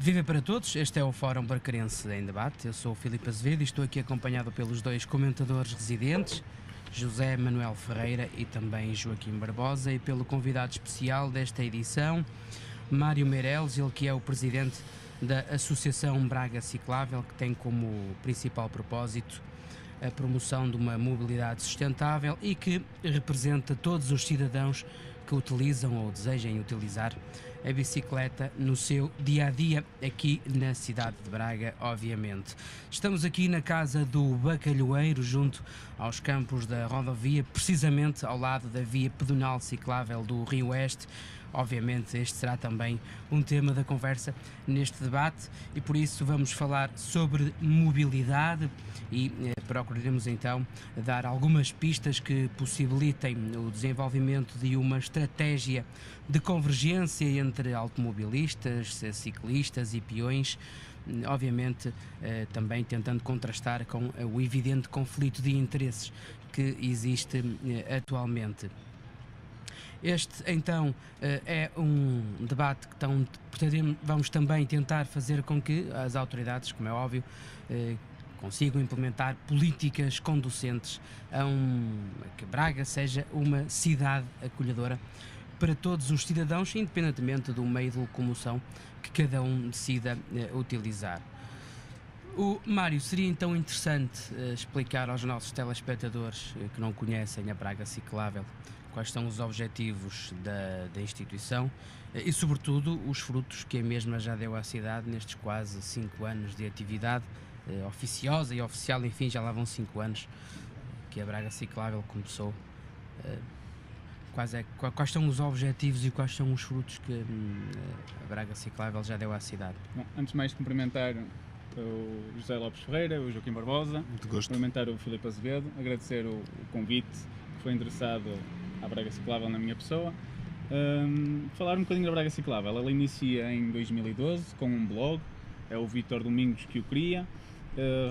Viva para todos, este é o Fórum Barcarense em Debate. Eu sou o Filipe Azevedo e estou aqui acompanhado pelos dois comentadores residentes, José Manuel Ferreira e também Joaquim Barbosa, e pelo convidado especial desta edição, Mário Meireles, ele que é o presidente da Associação Braga Ciclável, que tem como principal propósito a promoção de uma mobilidade sustentável e que representa todos os cidadãos que utilizam ou desejem utilizar a bicicleta no seu dia-a-dia aqui na cidade de Braga, obviamente. Estamos aqui na Casa do Bacalhoeiro, junto aos campos da rodovia, precisamente ao lado da via pedonal ciclável do Rio Oeste. Obviamente este será também um tema da conversa neste debate e por isso vamos falar sobre mobilidade e procuraremos então dar algumas pistas que possibilitem o desenvolvimento de uma estratégia de convergência entre automobilistas, ciclistas e peões, obviamente também tentando contrastar com o evidente conflito de interesses que existe atualmente. Este, então, é um debate que vamos também tentar fazer com que as autoridades, como é óbvio, consigam implementar políticas conducentes a que Braga seja uma cidade acolhedora para todos os cidadãos, independentemente do meio de locomoção que cada um decida utilizar. Mário, seria então interessante explicar aos nossos telespectadores que não conhecem a Braga Ciclável quais são os objetivos da instituição e, sobretudo, os frutos que a mesma já deu à cidade nestes quase 5 anos de atividade oficiosa e oficial, enfim, já lá vão 5 anos que a Braga Ciclável começou. Quais são os objetivos e quais são os frutos que a Braga Ciclável já deu à cidade? Bom, antes de mais cumprimentar o José Lopes Ferreira, o Joaquim Barbosa, cumprimentar o Filipe Azevedo, agradecer o convite que foi endereçado à Braga Ciclável na minha pessoa. Falar um bocadinho da Braga Ciclável. Ela inicia em 2012 com um blog, é o Vítor Domingos que o cria.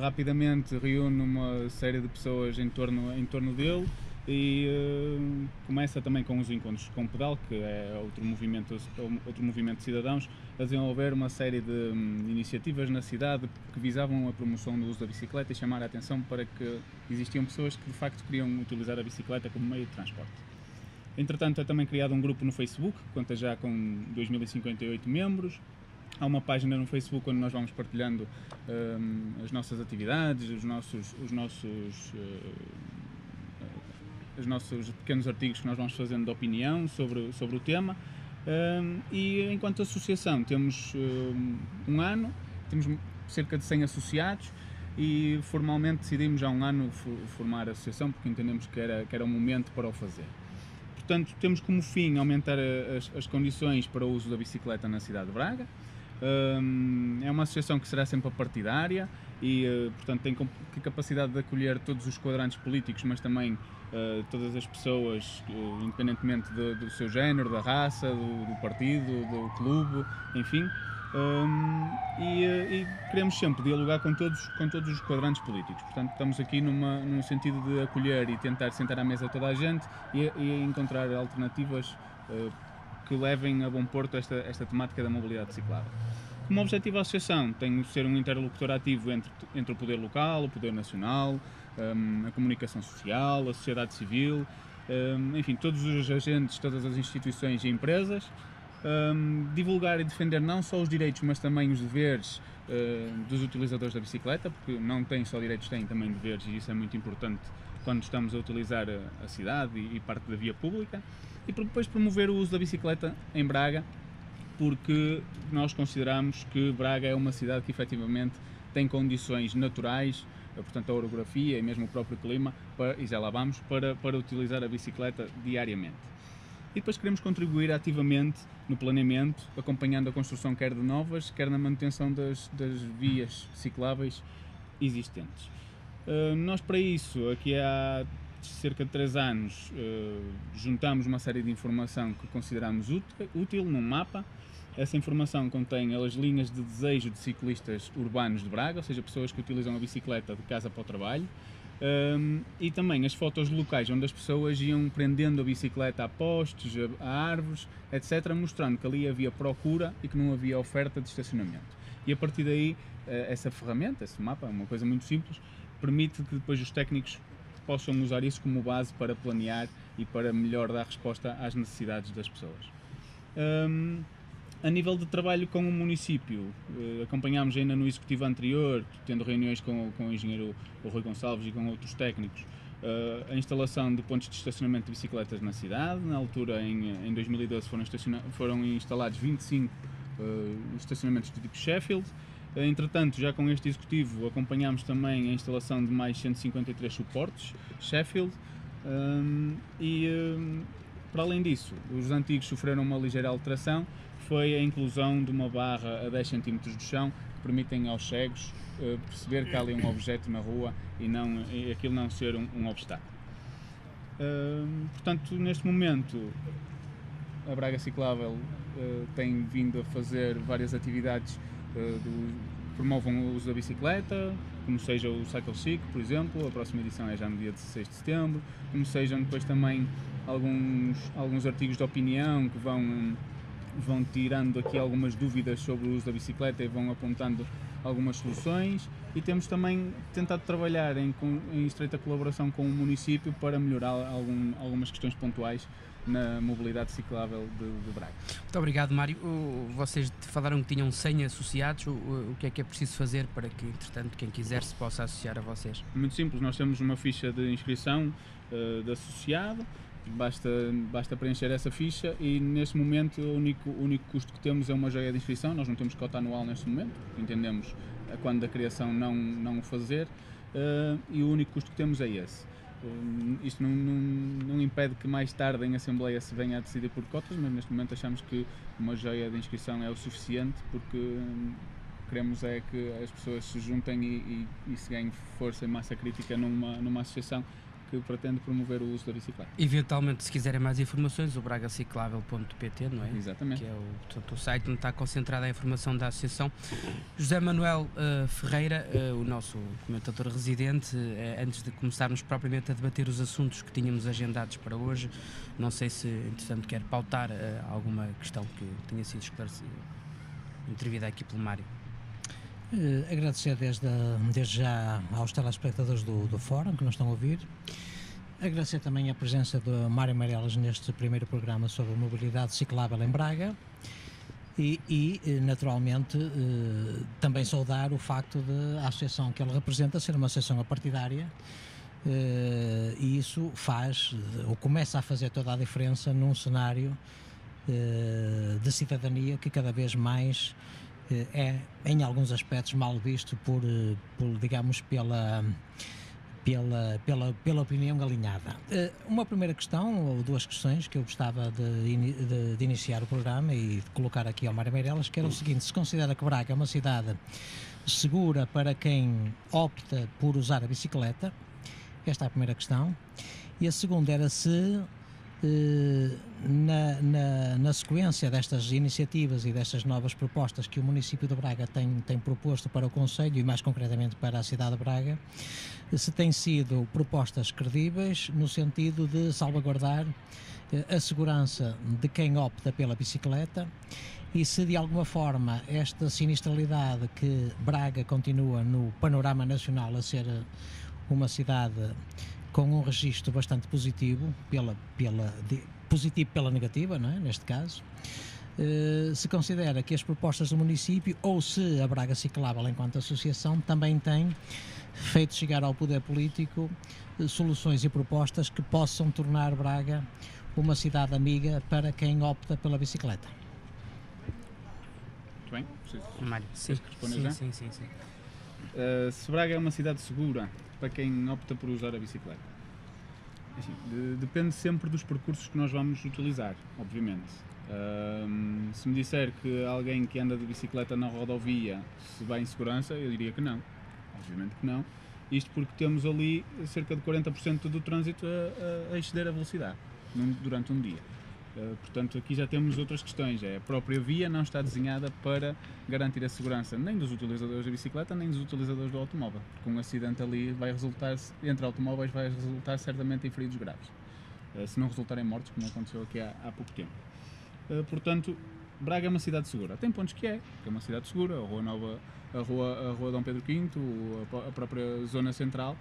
Rapidamente reúne uma série de pessoas em torno dele e começa também com os encontros com o Pedal, que é outro movimento de cidadãos, a desenvolver uma série de iniciativas na cidade que visavam a promoção do uso da bicicleta e chamar a atenção para que existiam pessoas que de facto queriam utilizar a bicicleta como meio de transporte. Entretanto, é também criado um grupo no Facebook, que conta já com 2058 membros. Há uma página no Facebook onde nós vamos partilhando as nossas atividades, os nossos pequenos artigos que nós vamos fazendo de opinião sobre o tema. E enquanto associação temos um ano, temos cerca de 100 associados e formalmente decidimos há um ano formar a associação porque entendemos que era o momento para o fazer. Portanto, temos como fim aumentar as condições para o uso da bicicleta na cidade de Braga. É uma associação que será sempre partidária e, portanto, tem capacidade de acolher todos os quadrantes políticos, mas também todas as pessoas, independentemente do seu género, da raça, do partido, do clube, enfim. E queremos sempre dialogar com todos os quadrantes políticos. Portanto, estamos aqui num sentido de acolher e tentar sentar à mesa toda a gente e encontrar alternativas que levem a bom porto esta temática da mobilidade ciclável. Como objetivo, a associação tem de ser um interlocutor ativo entre o poder local, o poder nacional, a comunicação social, a sociedade civil, enfim, todos os agentes, todas as instituições e empresas. Divulgar e defender não só os direitos, mas também os deveres dos utilizadores da bicicleta, porque não têm só direitos, têm também deveres, e isso é muito importante quando estamos a utilizar a cidade e parte da via pública. E depois promover o uso da bicicleta em Braga, porque nós consideramos que Braga é uma cidade que efetivamente tem condições naturais, portanto a orografia e mesmo o próprio clima, e já lá vamos, para utilizar a bicicleta diariamente. E depois queremos contribuir ativamente no planeamento, acompanhando a construção quer de novas, quer na manutenção das vias cicláveis existentes. Nós para isso, aqui há cerca de 3 anos, juntamos uma série de informação que consideramos útil num mapa. Essa informação contém as linhas de desejo de ciclistas urbanos de Braga, ou seja, pessoas que utilizam a bicicleta de casa para o trabalho. E também as fotos locais onde as pessoas iam prendendo a bicicleta a postes, a árvores, etc., mostrando que ali havia procura e que não havia oferta de estacionamento. e a partir daí essa ferramenta, esse mapa, é uma coisa muito simples, permite que depois os técnicos possam usar isso como base para planear e para melhor dar resposta às necessidades das pessoas. A nível de trabalho com o município, acompanhámos ainda no executivo anterior, tendo reuniões com o engenheiro Rui Gonçalves e com outros técnicos, a instalação de pontos de estacionamento de bicicletas na cidade. Na altura, em 2012, foram instalados 25 estacionamentos do tipo Sheffield. Entretanto, já com este executivo, acompanhámos também a instalação de mais 153 suportes Sheffield para além disso, os antigos sofreram uma ligeira alteração, foi a inclusão de uma barra a 10 cm do chão, que permitem aos cegos perceber que há ali um objeto na rua e aquilo não ser um obstáculo. Portanto, neste momento, a Braga Ciclável tem vindo a fazer várias atividades promovam o uso da bicicleta, como seja o Cycle Chic, por exemplo, a próxima edição é já no dia 16 de setembro, como sejam depois também alguns artigos de opinião que vão tirando aqui algumas dúvidas sobre o uso da bicicleta e vão apontando algumas soluções, e temos também tentado trabalhar em estreita colaboração com o município para melhorar algumas questões pontuais na mobilidade ciclável de Braga. Muito obrigado, Mário. Vocês falaram que tinham 100 associados. O que é preciso fazer para que, entretanto, quem quiser se possa associar a vocês? Muito simples, nós temos uma ficha de inscrição de associado, basta preencher essa ficha e neste momento o único custo que temos é uma joia de inscrição. Nós não temos cota anual neste momento, entendemos a quando da criação não o fazer, e o único custo que temos é esse. Isto não impede que mais tarde em Assembleia se venha a decidir por cotas, mas neste momento achamos que uma joia de inscrição é o suficiente, porque queremos é que as pessoas se juntem e se ganhem força e massa crítica numa associação que pretende promover o uso da bicicleta. Eventualmente, se quiserem mais informações, o bragaciclável.pt, não é? Exatamente. Que é o site onde está concentrada a informação da associação. José Manuel Ferreira, o nosso comentador residente, antes de começarmos propriamente a debater os assuntos que tínhamos agendados para hoje, não sei se, entretanto, quer pautar alguma questão que tenha sido esclarecida, intervida aqui pelo Mário. Agradecer desde já aos telespectadores do Fórum que nos estão a ouvir. Agradecer também a presença de Mário Meireles neste primeiro programa sobre a mobilidade ciclável em Braga e naturalmente, também saudar o facto de a associação que ele representa ser uma associação apartidária, e isso faz, ou começa a fazer toda a diferença num cenário de cidadania que cada vez mais é, em alguns aspectos, mal visto digamos, pela opinião alinhada. Uma primeira questão, ou duas questões, que eu gostava de iniciar o programa e de colocar aqui ao Mário Meireles, que era o seguinte: se considera que Braga é uma cidade segura para quem opta por usar a bicicleta? Esta é a primeira questão. E a segunda era se na sequência destas iniciativas e destas novas propostas que o município de Braga tem proposto para o Concelho e mais concretamente para a cidade de Braga, se têm sido propostas credíveis no sentido de salvaguardar a segurança de quem opta pela bicicleta, e se de alguma forma esta sinistralidade que Braga continua no panorama nacional a ser uma cidade com um registro bastante positivo, positivo pela negativa, não é? Neste caso, se considera que as propostas do município, ou se a Braga Ciclável enquanto associação, também tem feito chegar ao poder político soluções e propostas que possam tornar Braga uma cidade amiga para quem opta pela bicicleta. Muito bem, Mário, sim. Sim. Se Braga é uma cidade segura para quem opta por usar a bicicleta, assim, depende sempre dos percursos que nós vamos utilizar, obviamente. Se me disser que alguém que anda de bicicleta na rodovia se vai em segurança, eu diria que não, obviamente que não. Isto porque temos ali cerca de 40% do trânsito a exceder a velocidade durante um dia. Portanto, aqui já temos outras questões. A própria via não está desenhada para garantir a segurança nem dos utilizadores da bicicleta, nem dos utilizadores do automóvel. Porque um acidente ali entre automóveis vai resultar certamente em feridos graves, se não resultar em mortes, como aconteceu aqui há pouco tempo. Portanto, Braga é uma cidade segura. Tem pontos que é uma cidade segura, a Rua Nova, a Rua Dom Pedro V, a própria zona central,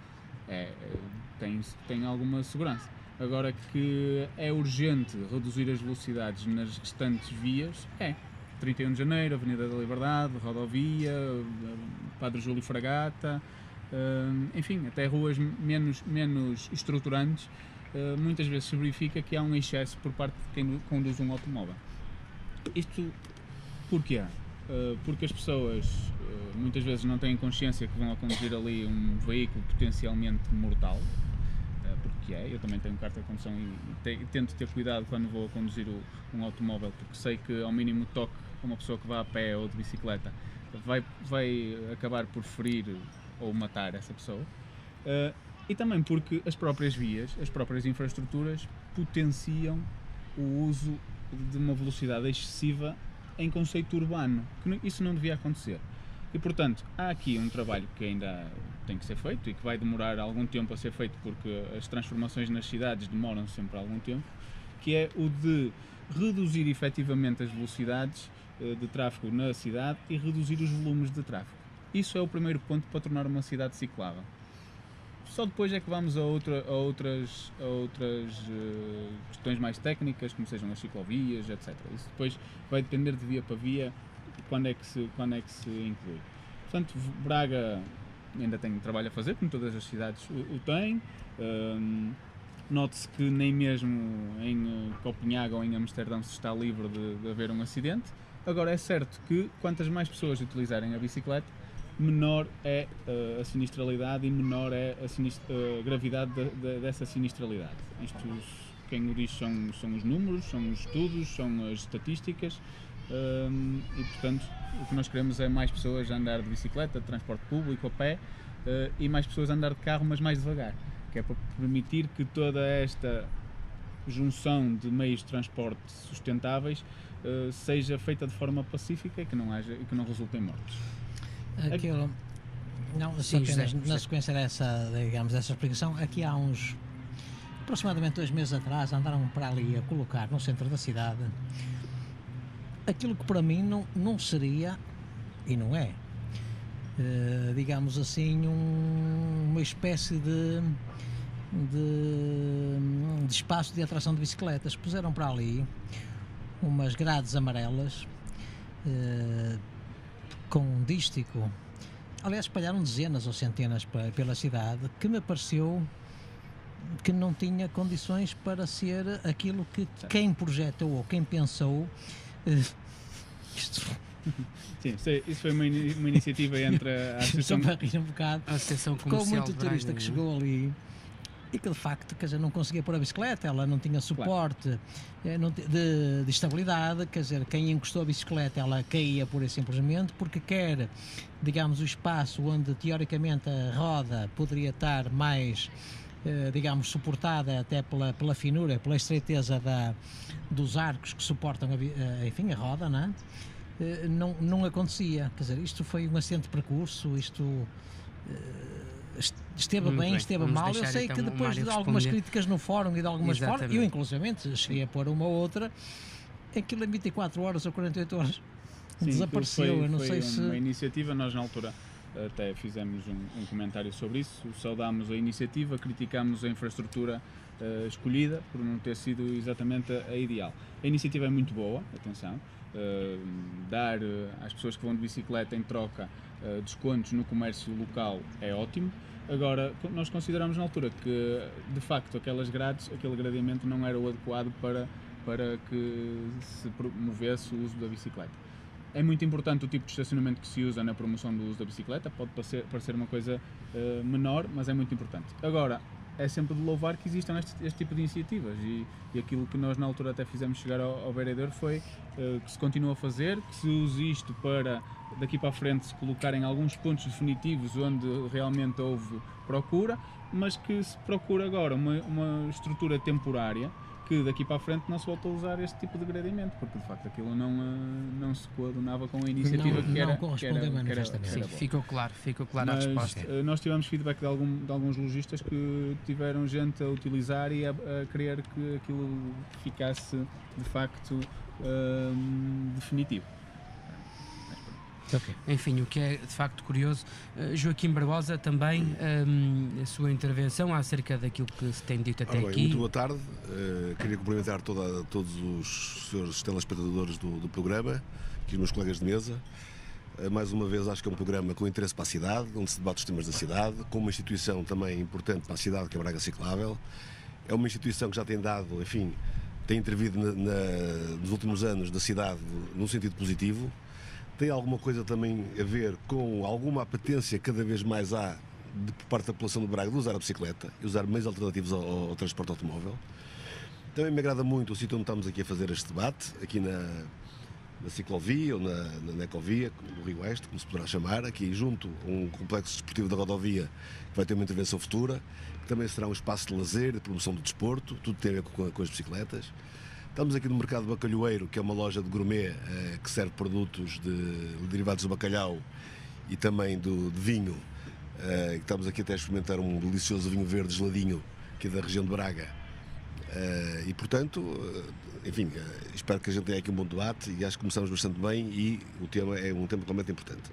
tem alguma segurança. Agora que é urgente reduzir as velocidades nas restantes vias, 31 de Janeiro, Avenida da Liberdade, Rodovia, Padre Júlio Fragata, enfim, até ruas menos estruturantes, muitas vezes se verifica que há um excesso por parte de quem conduz um automóvel. Isto porquê? Porque as pessoas muitas vezes não têm consciência que vão a conduzir ali um veículo potencialmente mortal, porque eu também tenho carta de condução e tento ter cuidado quando vou a conduzir um automóvel, porque sei que ao mínimo toque a uma pessoa que vá a pé ou de bicicleta vai acabar por ferir ou matar essa pessoa. E também porque as próprias vias, as próprias infraestruturas potenciam o uso de uma velocidade excessiva em conceito urbano, que isso não devia acontecer. E portanto, há aqui um trabalho que ainda tem que ser feito e que vai demorar algum tempo a ser feito, porque as transformações nas cidades demoram sempre algum tempo, que é o de reduzir efetivamente as velocidades de tráfego na cidade e reduzir os volumes de tráfego. Isso é o primeiro ponto para tornar uma cidade ciclável. Só depois é que vamos a outras questões mais técnicas, como sejam as ciclovias, etc. Isso depois vai depender de via para via quando é que se inclui. Portanto, Braga ainda tem trabalho a fazer, como todas as cidades o têm. Note-se que nem mesmo em Copenhague ou em Amsterdão se está livre de haver um acidente. Agora é certo que quantas mais pessoas utilizarem a bicicleta, menor é a sinistralidade e menor é a gravidade dessa sinistralidade. Isto, quem o diz são os números, são os estudos, são as estatísticas, e portanto o que nós queremos é mais pessoas a andar de bicicleta, de transporte público, a pé, e mais pessoas a andar de carro, mas mais devagar, que é para permitir que toda esta junção de meios de transporte sustentáveis seja feita de forma pacífica e que não resulte em mortes. Aquilo, não, só apenas na sequência dessa explicação, aqui há aproximadamente 2 meses atrás, andaram para ali a colocar no centro da cidade aquilo que para mim não seria, e não é, digamos assim, uma espécie de espaço de atração de bicicletas. Puseram para ali umas grades amarelas com um dístico, aliás espalharam dezenas ou centenas pela cidade, que me pareceu que não tinha condições para ser aquilo que quem projetou ou quem pensou isto. Sim, isso foi uma iniciativa entre a Associação, para rir um bocado, a Associação ficou Comercial muito turista que chegou ali e que de facto, quer dizer, não conseguia pôr a bicicleta, ela não tinha suporte de estabilidade, quer dizer, quem encostou a bicicleta ela caía pura e simplesmente, porque quer, digamos, o espaço onde teoricamente a roda poderia estar mais, digamos, suportada até pela finura, pela estreiteza dos arcos que suportam a roda, não é? Não acontecia, quer dizer, isto foi um acidente de percurso, isto esteve bem, esteve mal. Eu sei que depois de algumas críticas no fórum e de algumas formas, eu inclusivamente cheguei a pôr uma ou outra, aquilo em 24 horas ou 48 horas desapareceu. Eu não sei se uma iniciativa, nós na altura até fizemos um comentário sobre isso, saudámos a iniciativa, criticámos a infraestrutura escolhida por não ter sido exatamente a ideal. A iniciativa é muito boa, atenção, dar às pessoas que vão de bicicleta em troca descontos no comércio local é ótimo. Agora, nós consideramos na altura que de facto aquele gradeamento não era o adequado para que se promovesse o uso da bicicleta. É muito importante o tipo de estacionamento que se usa na promoção do uso da bicicleta, pode parecer uma coisa menor, mas é muito importante. Agora, é sempre de louvar que existam este tipo de iniciativas e aquilo que nós na altura até fizemos chegar ao vereador foi que se continua a fazer, que se use isto para daqui para a frente se colocarem alguns pontos definitivos onde realmente houve procura, mas que se procura agora uma estrutura temporária que daqui para a frente não se voltou a usar este tipo de gradeamento, porque de facto aquilo não se coadunava com a iniciativa que era. Não correspondeu manifestamente. Sim, ficou claro a resposta. Nós tivemos feedback de alguns lojistas que tiveram gente a utilizar e a querer que aquilo ficasse de facto definitivo. Okay. Enfim, o que é de facto curioso, Joaquim Barbosa, também a sua intervenção acerca daquilo que se tem dito até aqui. Muito boa tarde, queria cumprimentar todos os senhores telespectadores do programa, aqui os meus colegas de mesa. Mais uma vez, acho que é um programa com interesse para a cidade, onde se debate os temas da cidade, com uma instituição também importante para a cidade, que é a Braga Ciclável. É uma instituição que já tem dado, enfim, tem intervido nos últimos anos da cidade num sentido positivo. Tem alguma coisa também a ver com alguma apetência cada vez mais há por parte da população de Braga de usar a bicicleta e usar meios alternativos ao transporte automóvel. Também me agrada muito o sítio onde estamos aqui a fazer este debate, aqui na ciclovia ou na ecovia, no Rio Oeste, como se poderá chamar, aqui junto a um complexo desportivo da rodovia que vai ter uma intervenção futura, que também será um espaço de lazer, de promoção do desporto, tudo tem a ver com as bicicletas. Estamos aqui no Mercado Bacalhoeiro, que é uma loja de gourmet que serve produtos derivados do bacalhau e também de vinho. Estamos aqui até a experimentar um delicioso vinho verde geladinho, aqui da região de Braga. E portanto, enfim, espero que a gente tenha aqui um bom debate e acho que começamos bastante bem e o tema é um tema realmente importante.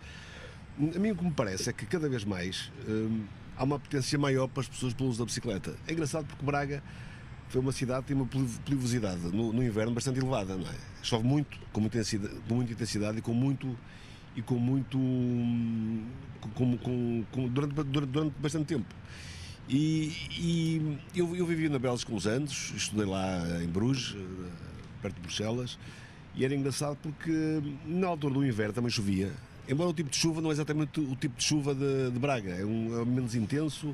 A mim o que me parece é que cada vez mais há uma apetência maior para as pessoas pelo uso da bicicleta. É engraçado porque Braga foi uma cidade que tem uma pluviosidade no inverno bastante elevada, não é? Chove muito, com muita intensidade e durante bastante tempo. E eu vivi na Bélgica uns anos, estudei lá em Bruges, perto de Bruxelas, e era engraçado porque na altura do inverno também chovia, embora o tipo de chuva não é exatamente o tipo de chuva de Braga, é menos intenso,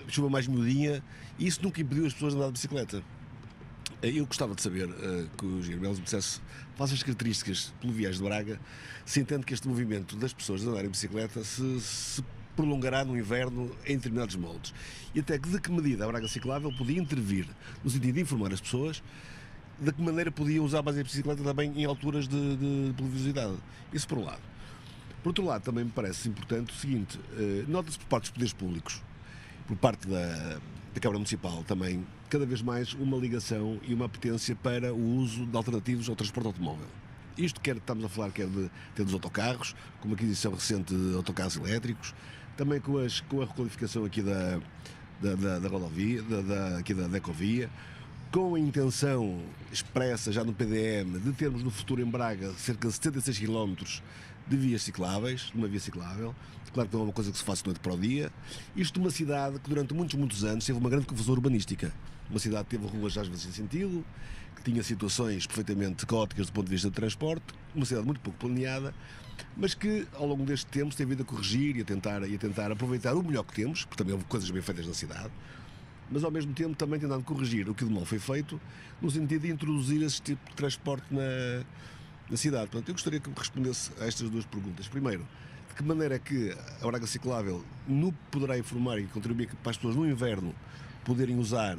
chuva mais miudinha, e isso nunca impediu as pessoas de andar de bicicleta. Eu gostava de saber que o Gilberto me dissesse, face às características pluviais de Braga, se entende que este movimento das pessoas de andar em bicicleta se prolongará no inverno em determinados moldes. E até de que medida a Braga Ciclável podia intervir no sentido de informar as pessoas de que maneira podia usar mais a bicicleta também em alturas de pluviosidade. Isso por um lado. Por outro lado, também me parece importante o seguinte, nota-se por parte dos poderes públicos, por parte da Câmara Municipal também, cada vez mais uma ligação e uma apetência para o uso de alternativos ao transporte automóvel. Isto estamos a falar quer dos autocarros, com uma aquisição recente de autocarros elétricos, também com a requalificação aqui da rodovia, aqui da ecovia, com a intenção expressa já no PDM de termos no futuro em Braga cerca de 76 km de vias cicláveis, de uma via ciclável. Claro que não é uma coisa que se faça de noite para o dia. Isto numa cidade que durante muitos anos teve uma grande confusão urbanística. Uma cidade que teve ruas às vezes sem sentido, que tinha situações perfeitamente caóticas do ponto de vista de transporte, uma cidade muito pouco planeada, mas que ao longo deste tempo se tem vindo a corrigir e a tentar aproveitar o melhor que temos, porque também houve coisas bem feitas na cidade, mas ao mesmo tempo também tentando corrigir o que de mal foi feito, no sentido de introduzir esse tipo de transporte na cidade. Portanto, eu gostaria que me respondesse a estas duas perguntas. Primeiro, de que maneira é que a Braga Ciclável poderá informar e contribuir para as pessoas no inverno poderem usar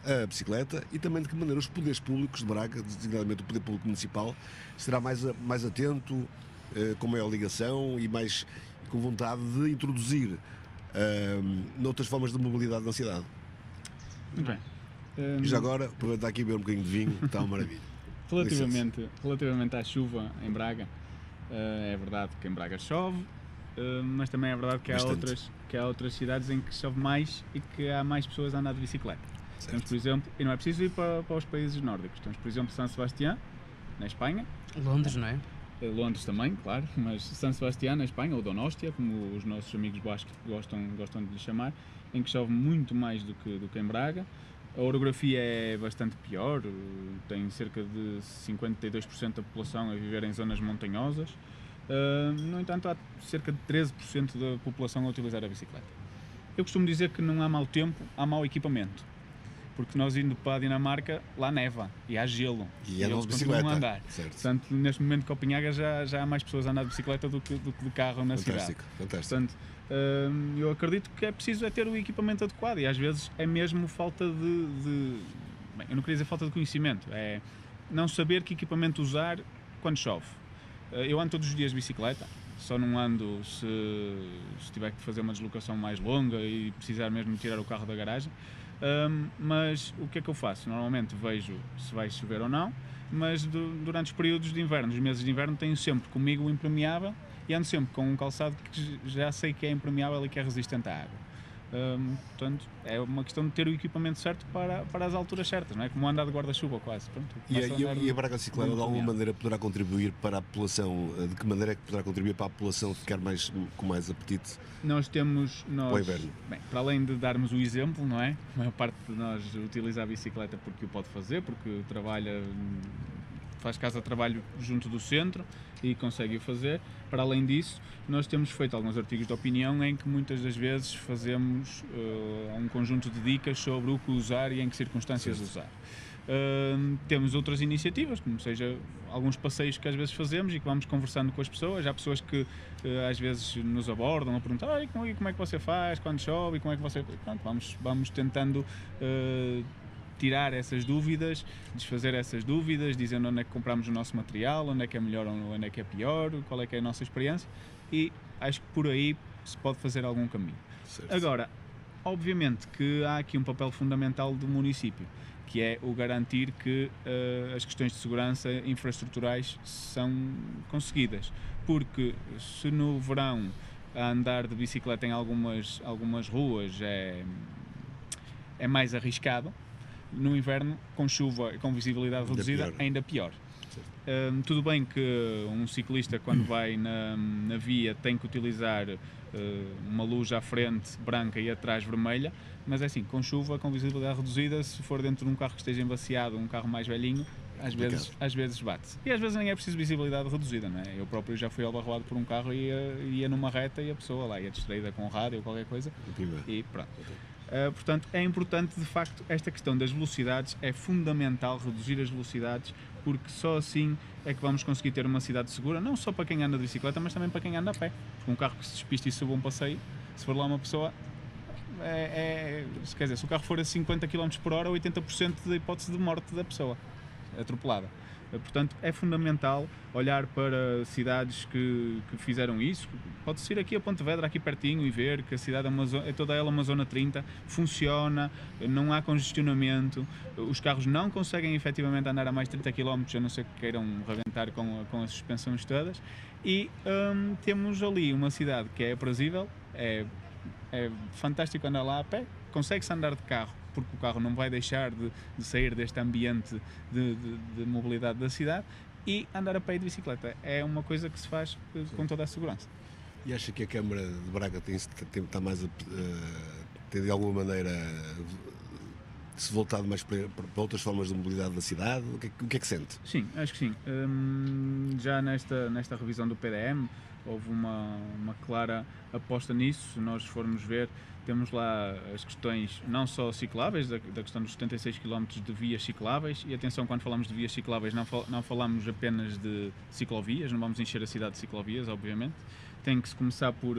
a bicicleta, e também de que maneira os poderes públicos de Braga, designadamente o poder público municipal, será mais atento, com maior ligação e mais com vontade de introduzir noutras formas de mobilidade na cidade. Muito bem. E já agora, aproveitar aqui e beber um bocadinho de vinho, está uma maravilha. Relativamente à chuva em Braga, é verdade que em Braga chove, mas também é verdade que há outras cidades em que chove mais e que há mais pessoas a andar de bicicleta. Temos, por exemplo, e não é preciso ir para os países nórdicos, temos, por exemplo, São Sebastião, na Espanha. Londres, não é? Londres também, claro, mas São Sebastião, na Espanha, ou Donóstia, como os nossos amigos bascos gostam de lhe chamar, em que chove muito mais do que em Braga. A orografia é bastante pior, tem cerca de 52% da população a viver em zonas montanhosas. No entanto, há cerca de 13% da população a utilizar a bicicleta. Eu costumo dizer que não há mau tempo, há mau equipamento. Porque nós indo para a Dinamarca, lá neva e há gelo. E eles continuam a andar. Certo. Portanto, neste momento, em Copenhaga já há mais pessoas a andar de bicicleta do que de carro na cidade. Fantástico. Portanto, eu acredito que é preciso ter o equipamento adequado e às vezes é mesmo falta de bem, eu não queria dizer falta de conhecimento, é não saber que equipamento usar quando chove. Eu ando todos os dias de bicicleta, só não ando se tiver que fazer uma deslocação mais longa e precisar mesmo de tirar o carro da garagem. Mas o que é que eu faço? Normalmente vejo se vai chover ou não, mas durante os períodos de inverno, os meses de inverno, tenho sempre comigo o impermeável e ando sempre com um calçado que já sei que é impermeável e que é resistente à água. Portanto, é uma questão de ter o equipamento certo para as alturas certas, não é? Como andar de guarda-chuva quase. Pronto, e a Braga Ciclada de alguma maneira poderá contribuir para a população? De que maneira é que poderá contribuir para a população ficar com mais apetite? Nós temos, para o inverno. Bem, para além de darmos o exemplo, não é? A maior parte de nós utiliza a bicicleta porque o pode fazer, porque faz casa de trabalho junto do centro e consegue o fazer. Para além disso, nós temos feito alguns artigos de opinião em que muitas das vezes fazemos um conjunto de dicas sobre o que usar e em que circunstâncias usar. Temos outras iniciativas, como seja alguns passeios que às vezes fazemos e que vamos conversando com as pessoas. Há pessoas que às vezes nos abordam a perguntar como é que você faz quando chove e como é que você... Pronto, vamos tentando tirar essas dúvidas, desfazer essas dúvidas, dizendo onde é que compramos o nosso material, onde é que é melhor ou onde é que é pior, qual é que é a nossa experiência, e acho que por aí se pode fazer algum caminho. Certo. Agora, obviamente que há aqui um papel fundamental do município, que é o garantir que as questões de segurança infraestruturais são conseguidas, porque se no verão a andar de bicicleta em algumas ruas é mais arriscado, no inverno, com chuva e com visibilidade reduzida, ainda pior. Tudo bem que um ciclista, quando vai na via, tem que utilizar uma luz à frente branca e atrás vermelha, mas é assim, com chuva, com visibilidade reduzida, se for dentro de um carro que esteja embaciado, um carro mais velhinho, às vezes bate-se. E às vezes nem é preciso visibilidade reduzida, não é? Eu próprio já fui albarroado por um carro e ia numa reta e a pessoa lá ia distraída com o rádio ou qualquer coisa e pronto. Portanto, é importante, de facto, esta questão das velocidades, é fundamental reduzir as velocidades, porque só assim é que vamos conseguir ter uma cidade segura, não só para quem anda de bicicleta, mas também para quem anda a pé. Porque um carro que se despiste e suba um passeio, se for lá uma pessoa, quer dizer, se o carro for a 50 km por hora, 80% da hipótese de morte da pessoa atropelada. Portanto, é fundamental olhar para cidades que fizeram isso. Pode-se ir aqui a Pontevedra, aqui pertinho, e ver que a cidade é toda ela uma zona 30, funciona, não há congestionamento, os carros não conseguem efetivamente andar a mais de 30 km, a não ser que queiram rebentar com as suspensões todas, e temos ali uma cidade que é aprazível, é fantástico andar lá a pé, consegue-se andar de carro, porque o carro não vai deixar de sair deste ambiente de mobilidade da cidade, e andar a pé e de bicicleta é uma coisa que se faz com toda a segurança. E acha que a Câmara de Braga está mais tem de alguma maneira se voltado mais para outras formas de mobilidade da cidade? O que é que sente? Sim, acho que sim. Já nesta revisão do PDM houve uma clara aposta nisso. Se nós formos ver, temos lá as questões não só cicláveis, da questão dos 76 km de vias cicláveis, e atenção, quando falamos de vias cicláveis não falamos apenas de ciclovias, não vamos encher a cidade de ciclovias, obviamente. Tem que se começar por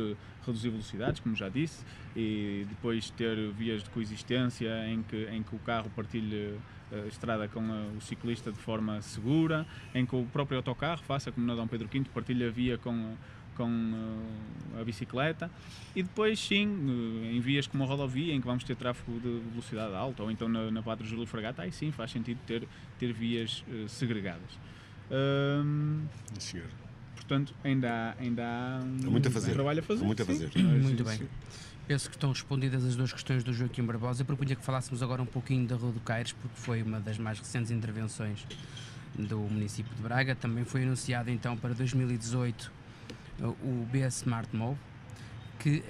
reduzir velocidades, como já disse, e depois ter vias de coexistência em que o carro partilhe a estrada com o ciclista de forma segura, em que o próprio autocarro faça, como na Dom Pedro V, partilhe a via com a bicicleta, e depois sim, em vias como a rodovia, em que vamos ter tráfego de velocidade alta, ou então na Padre Júlio Fragata, aí sim faz sentido ter vias segregadas. Senhor. Portanto, ainda há muito a fazer. Trabalho a fazer. Muito a fazer. Muito bem. Penso que estão respondidas as duas questões do Joaquim Barbosa. Eu propunha que falássemos agora um pouquinho da Rua do Caires, porque foi uma das mais recentes intervenções do município de Braga. Também foi anunciado então para 2018 o BS Smart Move, que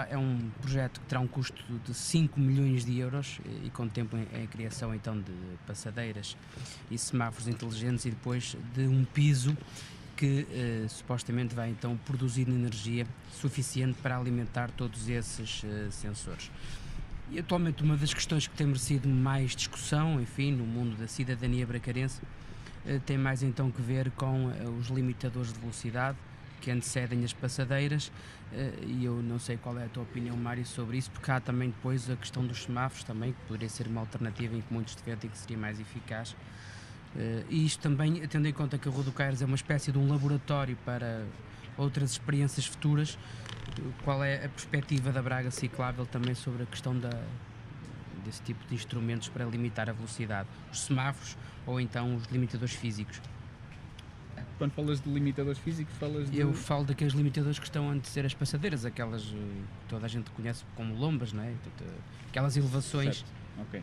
é um projeto que terá um custo de 5 milhões de euros e contempla a criação então de passadeiras e semáforos inteligentes, e depois de um piso que supostamente vai então produzir energia suficiente para alimentar todos esses sensores. E atualmente uma das questões que tem merecido mais discussão, enfim, no mundo da cidadania bracarense, tem mais então que ver com os limitadores de velocidade, que antecedem as passadeiras, e eu não sei qual é a tua opinião, Mário, sobre isso, porque há também depois a questão dos semáforos também, que poderia ser uma alternativa em que muitos defendem que seria mais eficaz. E isto também, tendo em conta que a Rua do Caires é uma espécie de um laboratório para outras experiências futuras, qual é a perspectiva da Braga Ciclável também sobre a questão desse tipo de instrumentos para limitar a velocidade? Os semáforos ou então os limitadores físicos? Quando falas de limitadores físicos, falas de... Eu falo daqueles limitadores que estão a antecer as passadeiras, aquelas que toda a gente conhece como lombas, não é? Aquelas elevações. Certo. Ok.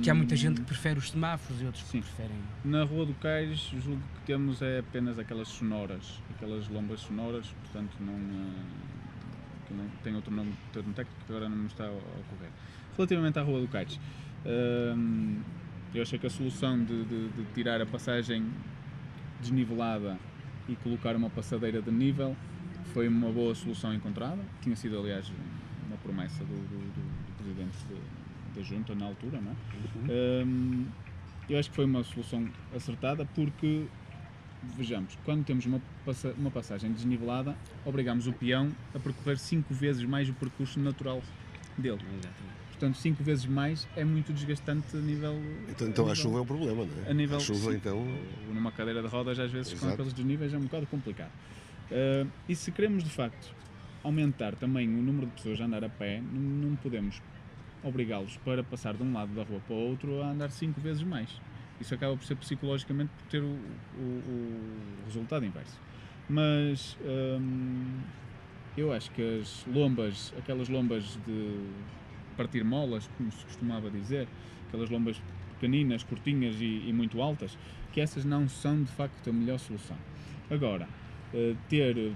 Que há muita gente que prefere os semáforos e outros que Sim. preferem. Na Rua do Caires, julgo que temos apenas aquelas sonoras, aquelas lombas sonoras, portanto que não tem outro nome termo técnico que agora não me está a ocorrer. Relativamente à Rua do Caires, eu achei que a solução de tirar a passagem desnivelada e colocar uma passadeira de nível foi uma boa solução encontrada. Tinha sido, aliás, uma promessa do presidente da Junta na altura, não é? Eu acho que foi uma solução acertada porque, vejamos, quando temos uma passagem desnivelada, obrigamos o peão a percorrer 5 vezes mais o percurso natural dele. Portanto, 5 vezes mais é muito desgastante a nível... Então a chuva é um problema, não é? A nível, a chuva, sim. então... Numa cadeira de rodas, às vezes, com aqueles desníveis é um bocado complicado. E se queremos, de facto, aumentar também o número de pessoas a andar a pé, não podemos obrigá-los para passar de um lado da rua para o outro a andar 5 vezes mais. Isso acaba por ser psicologicamente por ter o resultado inverso. Mas eu acho que as lombas, aquelas lombas de partir molas, como se costumava dizer, aquelas lombas pequeninas, curtinhas e muito altas, que essas não são de facto a melhor solução. Agora, ter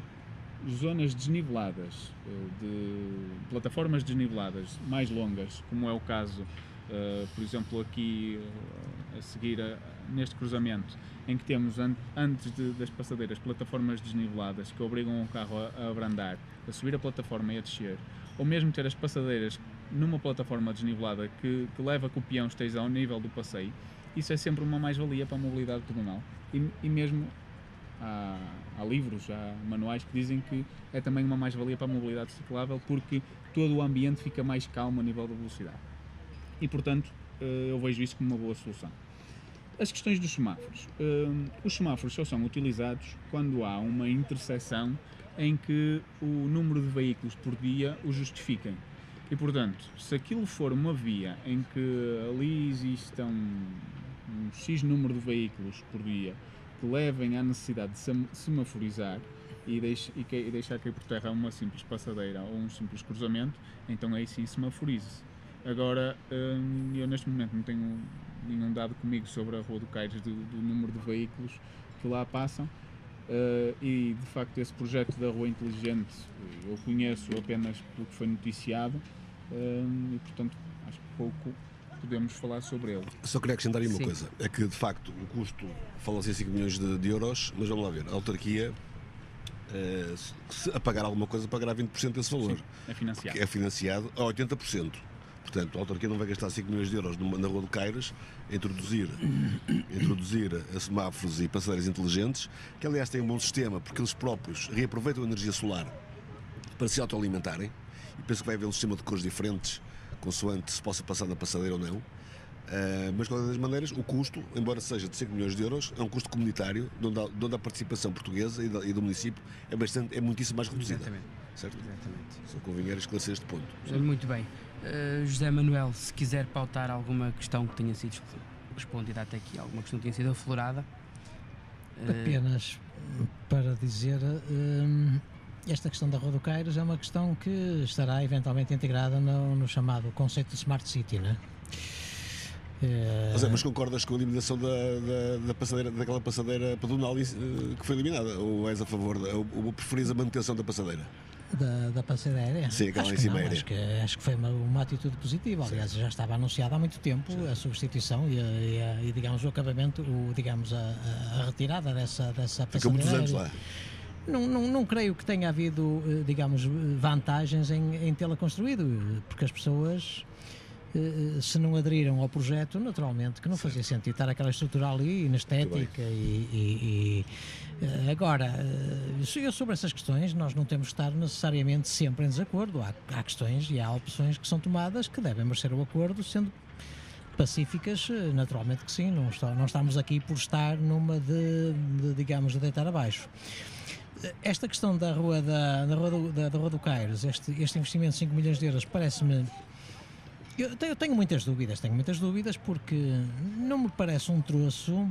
zonas desniveladas, de plataformas desniveladas mais longas, como é o caso, por exemplo, aqui a seguir neste cruzamento, em que temos antes das passadeiras plataformas desniveladas que obrigam o carro a abrandar, a subir a plataforma e a descer, ou mesmo ter as passadeiras numa plataforma desnivelada que leva que o peão esteja ao nível do passeio, isso é sempre uma mais-valia para a mobilidade pedonal. E mesmo há livros, há manuais que dizem que é também uma mais-valia para a mobilidade ciclável porque todo o ambiente fica mais calmo a nível da velocidade. E, portanto, eu vejo isso como uma boa solução. As questões dos semáforos. Os semáforos só são utilizados quando há uma interseção em que o número de veículos por dia o justifiquem. E, portanto, se aquilo for uma via em que ali existam um X número de veículos por dia que levem à necessidade de semaforizar e deixar cair por terra uma simples passadeira ou um simples cruzamento, então aí sim semaforize-se. Agora, eu neste momento não tenho nenhum dado comigo sobre a Rua do Caires do número de veículos que lá passam, e de facto esse projeto da Rua Inteligente eu conheço apenas pelo que foi noticiado, e portanto acho que pouco podemos falar sobre ele. Só queria acrescentar aí uma coisa, é que de facto o custo fala-se em 5 milhões de euros, mas vamos lá ver, a autarquia se a pagar alguma coisa pagará 20% desse valor. Sim, é financiado. É financiado a 80%. Portanto, a autarquia não vai gastar 5 milhões de euros na Rua do Caires a introduzir semáforos e passadeiras inteligentes, que aliás têm um bom sistema, porque eles próprios reaproveitam a energia solar para se autoalimentarem, e penso que vai haver um sistema de cores diferentes, consoante se possa passar na passadeira ou não. Mas, de qualquer das maneiras, o custo, embora seja de 5 milhões de euros, é um custo comunitário, onde a participação portuguesa e do município é muitíssimo mais reduzida. Exatamente. Certo? Exatamente. Só convinha esclarecer este ponto. Muito bem. José Manuel, se quiser pautar alguma questão que tenha sido respondida até aqui, alguma questão que tenha sido aflorada. Apenas para dizer, esta questão da Rua do Caires é uma questão que estará eventualmente integrada no chamado conceito de Smart City, não é? Mas concordas com a eliminação da passadeira, daquela passadeira pedonal que foi eliminada? Ou és a favor, ou preferis a manutenção da passadeira? Da passadeira? Sim, aquela acho em que cima não, aérea. acho que foi uma atitude positiva. Aliás, já estava anunciada há muito tempo a substituição e digamos, o acabamento, a retirada dessa passadeira. Ficou muitos anos lá. Não creio que tenha havido, digamos, vantagens em tê-la construído, porque as pessoas se não aderiram ao projeto, naturalmente que não fazia sentido estar aquela estrutura ali, na estética agora, sobre essas questões nós não temos que estar necessariamente sempre em desacordo, há questões e há opções que são tomadas que devem merecer o acordo, sendo pacíficas, naturalmente que sim, não estamos aqui por estar numa digamos, de deitar abaixo. Esta questão da Rua do Caires, este investimento de 5 milhões de euros, parece-me... Eu tenho muitas dúvidas porque não me parece um troço,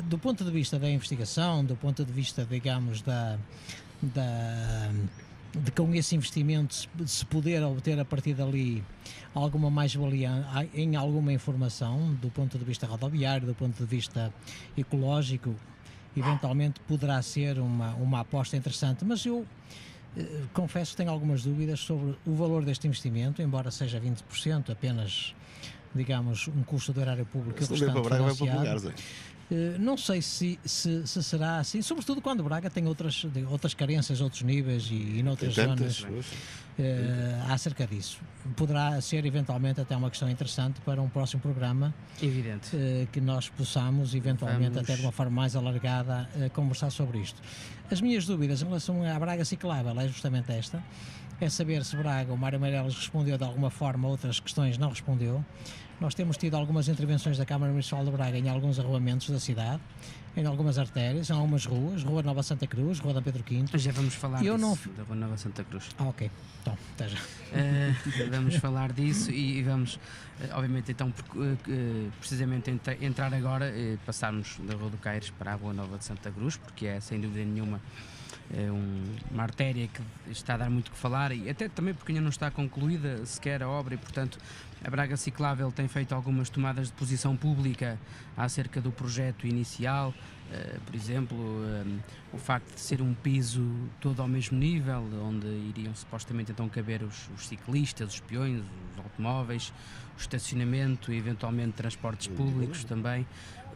do ponto de vista da investigação, do ponto de vista, digamos, de com esse investimento se poder obter a partir dali alguma mais-valia em alguma informação, do ponto de vista rodoviário, do ponto de vista ecológico, eventualmente poderá ser uma aposta interessante, mas eu confesso que tenho algumas dúvidas sobre o valor deste investimento, embora seja 20% apenas, digamos, um custo do erário público. Se não der para Braga, vai para Bulgária. Não sei se será assim, sobretudo quando Braga tem outras carências, outros níveis e noutras zonas acerca disso. Poderá ser eventualmente até uma questão interessante para um próximo programa. Evidente. Que nós possamos eventualmente até de uma forma mais alargada conversar sobre isto. As minhas dúvidas em relação à Braga ciclável é justamente esta. É saber se Braga, o Mário Meireles respondeu de alguma forma, outras questões não respondeu. Nós temos tido algumas intervenções da Câmara Municipal de Braga em alguns arruamentos da cidade, em algumas artérias, em algumas ruas, Rua Nova Santa Cruz, Rua Dom Pedro V. Já vamos falar da Rua Nova Santa Cruz. Ok, então, até já. Vamos falar disso e vamos, obviamente, então, precisamente entrar agora, passarmos da Rua do Caires para a Rua Nova de Santa Cruz, porque é, sem dúvida nenhuma, uma artéria que está a dar muito o que falar e até também porque ainda não está concluída sequer a obra e, portanto, a Braga Ciclável tem feito algumas tomadas de posição pública acerca do projeto inicial, por exemplo, o facto de ser um piso todo ao mesmo nível, onde iriam supostamente então caber os ciclistas, os peões, os automóveis, o estacionamento e eventualmente transportes públicos também,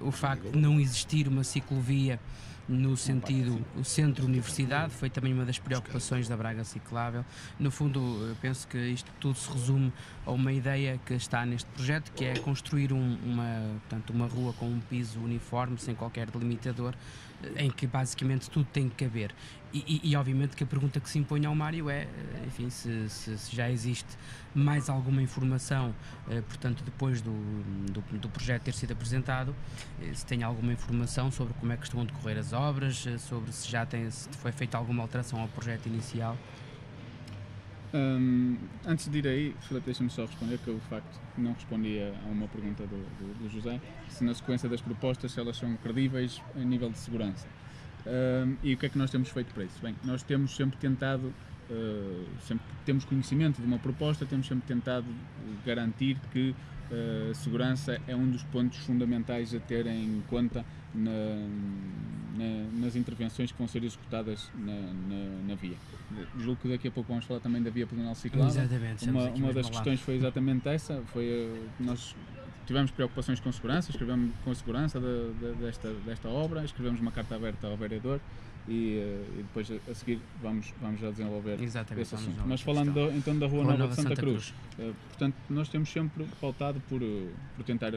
o facto de não existir uma ciclovia no sentido, o centro-universidade foi também uma das preocupações da Braga Ciclável. No fundo, eu penso que isto tudo se resume a uma ideia que está neste projeto, que é construir uma rua com um piso uniforme, sem qualquer delimitador, em que basicamente tudo tem que caber. E obviamente que a pergunta que se impõe ao Mário é, enfim, se já existe mais alguma informação, portanto, depois do projeto ter sido apresentado, se tem alguma informação sobre como é que estão a decorrer as obras, sobre se foi feita alguma alteração ao projeto inicial. Antes de ir aí, Filipe, deixa-me só responder que eu, de facto, não respondi a uma pergunta do José, se na sequência das propostas, se elas são credíveis a nível de segurança. E o que é que nós temos feito para isso? Bem, nós temos sempre tentado, sempre que temos conhecimento de uma proposta, temos sempre tentado garantir que a segurança é um dos pontos fundamentais a ter em conta nas intervenções que vão ser executadas na via. Julgo que daqui a pouco vamos falar também da via pedonal ciclável. Exatamente. Uma das questões foi exatamente essa, nós tivemos preocupações com segurança, escrevemos com a segurança desta obra, escrevemos uma carta aberta ao vereador e depois a seguir vamos já desenvolver esse assunto. Mas falando então da Rua Nova de Santa Cruz, portanto nós temos sempre pautado por tentar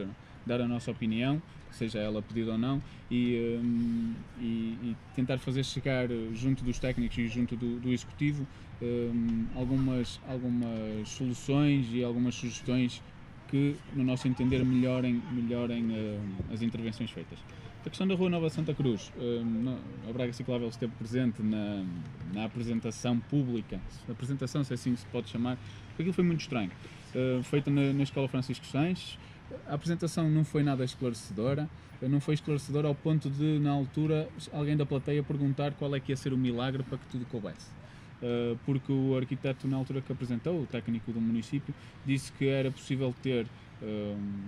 dar a nossa opinião, seja ela pedida ou não, e tentar fazer chegar junto dos técnicos e junto do executivo algumas soluções e algumas sugestões que, no nosso entender, melhorem as intervenções feitas. A questão da Rua Nova de Santa Cruz, a Braga Ciclável esteve presente na apresentação pública, apresentação, se assim se pode chamar, porque aquilo foi muito estranho, feita na Escola Francisco Sanches. A apresentação não foi nada esclarecedora, não foi esclarecedora ao ponto de, na altura, alguém da plateia perguntar qual é que ia ser o milagre para que tudo coubesse. Porque o arquiteto, na altura que apresentou, o técnico do município, disse que era possível ter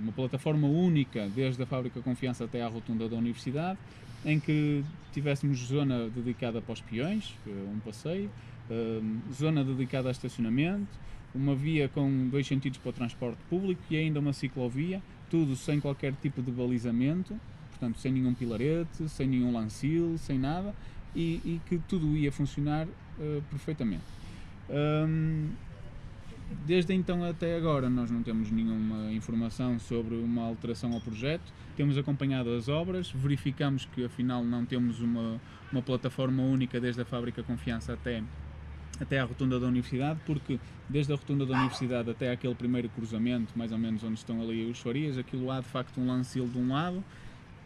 uma plataforma única desde a Fábrica Confiança até à rotunda da Universidade, em que tivéssemos zona dedicada para os peões, um passeio, zona dedicada a estacionamento, uma via com 2 sentidos para o transporte público e ainda uma ciclovia, tudo sem qualquer tipo de balizamento, portanto sem nenhum pilarete, sem nenhum lancil, sem nada, e que tudo ia funcionar perfeitamente. Desde então até agora nós não temos nenhuma informação sobre uma alteração ao projeto, temos acompanhado as obras, verificamos que afinal não temos uma plataforma única desde a Fábrica Confiança até à rotunda da Universidade, porque desde a rotunda da Universidade até aquele primeiro cruzamento, mais ou menos onde estão ali os Farias, aquilo há de facto um lancil de um lado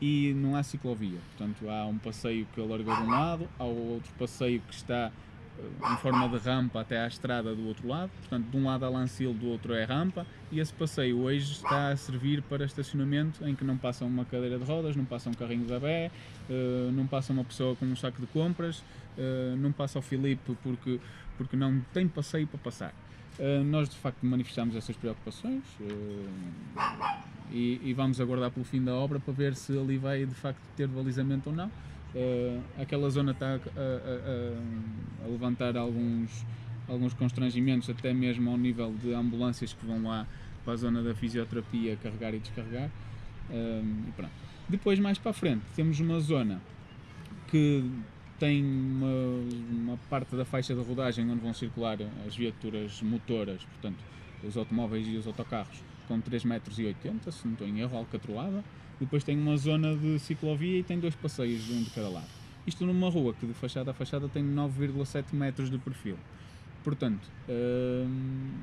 e não há ciclovia. Portanto, há um passeio que alargou de um lado, há outro passeio que está em forma de rampa até à estrada do outro lado. Portanto, de um lado há lancil, do outro é rampa, e esse passeio hoje está a servir para estacionamento em que não passa uma cadeira de rodas, não passa um carrinho de bebé, não passa uma pessoa com um saco de compras, não passa o Filipe porque não tem passeio para passar. Nós de facto manifestamos essas preocupações e vamos aguardar pelo fim da obra para ver se ali vai de facto ter balizamento ou não. Aquela zona está a levantar alguns constrangimentos, até mesmo ao nível de ambulâncias que vão lá para a zona da fisioterapia carregar e descarregar. E pronto. Depois, mais para a frente, temos uma zona que tem uma parte da faixa de rodagem onde vão circular as viaturas motoras, portanto os automóveis e os autocarros, com 3,80 metros, se não estou em erro, alcatroada. Depois tem uma zona de ciclovia e tem 2 passeios, um de cada lado. Isto numa rua que de fachada a fachada tem 9,7 metros de perfil. Portanto,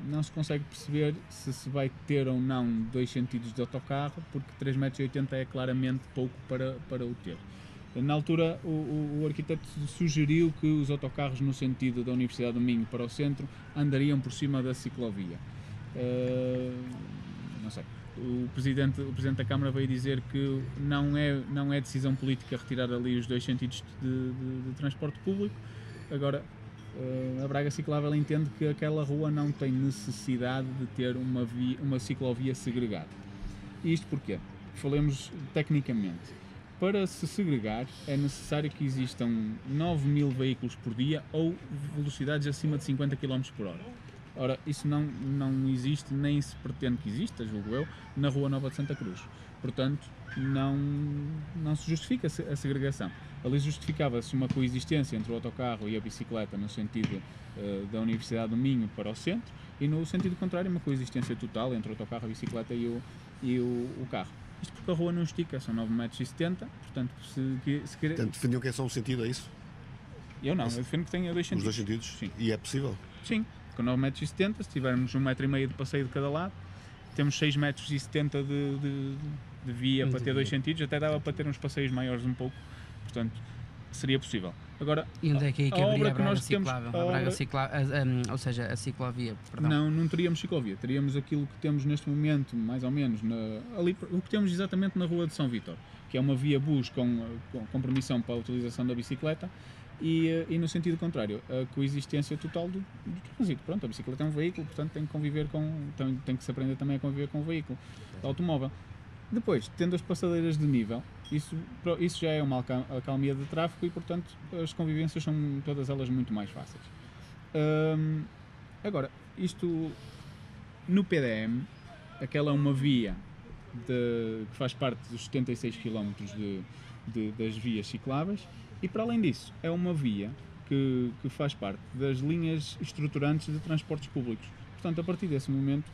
não se consegue perceber se vai ter ou não 2 sentidos de autocarro, porque 3,80 metros é claramente pouco para o ter. Na altura, o arquiteto sugeriu que os autocarros no sentido da Universidade do Minho para o centro andariam por cima da ciclovia. Não sei. O Presidente da Câmara veio dizer que não é decisão política retirar ali os 2 sentidos de transporte público. Agora, a Braga Ciclável entende que aquela rua não tem necessidade de ter uma ciclovia segregada. E isto porquê? Falemos tecnicamente. Para se segregar é necessário que existam 9.000 veículos por dia ou velocidades acima de 50 km por hora. Ora, isso não existe, nem se pretende que exista, julgo eu, na Rua Nova de Santa Cruz. Portanto, não se justifica a segregação. Ali justificava-se uma coexistência entre o autocarro e a bicicleta no sentido da Universidade do Minho para o centro, e no sentido contrário uma coexistência total entre o autocarro, a bicicleta e o carro. Isto porque a rua não estica, são 9,70 metros, portanto, se querer... Portanto, defendiam que é só um sentido, é isso? Eu não, eu defendo que tenha 2 sentidos. Os 2 sentidos? Sim. E é possível? Sim, com 9,70 metros, se tivermos 1,5 metro de passeio de cada lado, temos 6,70 metros de via para ter 2 sentidos, até dava para ter uns passeios maiores um pouco, portanto, seria possível. Agora, e onde é que aí caberia a Braga Ciclável? Ou seja, a ciclovia, perdão. Não teríamos ciclovia, teríamos aquilo que temos neste momento, mais ou menos, ali, o que temos exatamente na Rua de São Vítor, que é uma via bus com permissão para a utilização da bicicleta, e no sentido contrário, a coexistência total do trânsito. Pronto, a bicicleta é um veículo, portanto tem que se aprender também a conviver com o veículo, o automóvel. Depois, tendo as passadeiras de nível, isso já é uma acalmia de tráfego e, portanto, as convivências são todas elas muito mais fáceis. Agora, isto no PDM, aquela é uma via que faz parte dos 76 km das vias cicláveis, e para além disso, é uma via que faz parte das linhas estruturantes de transportes públicos. Portanto, a partir desse momento,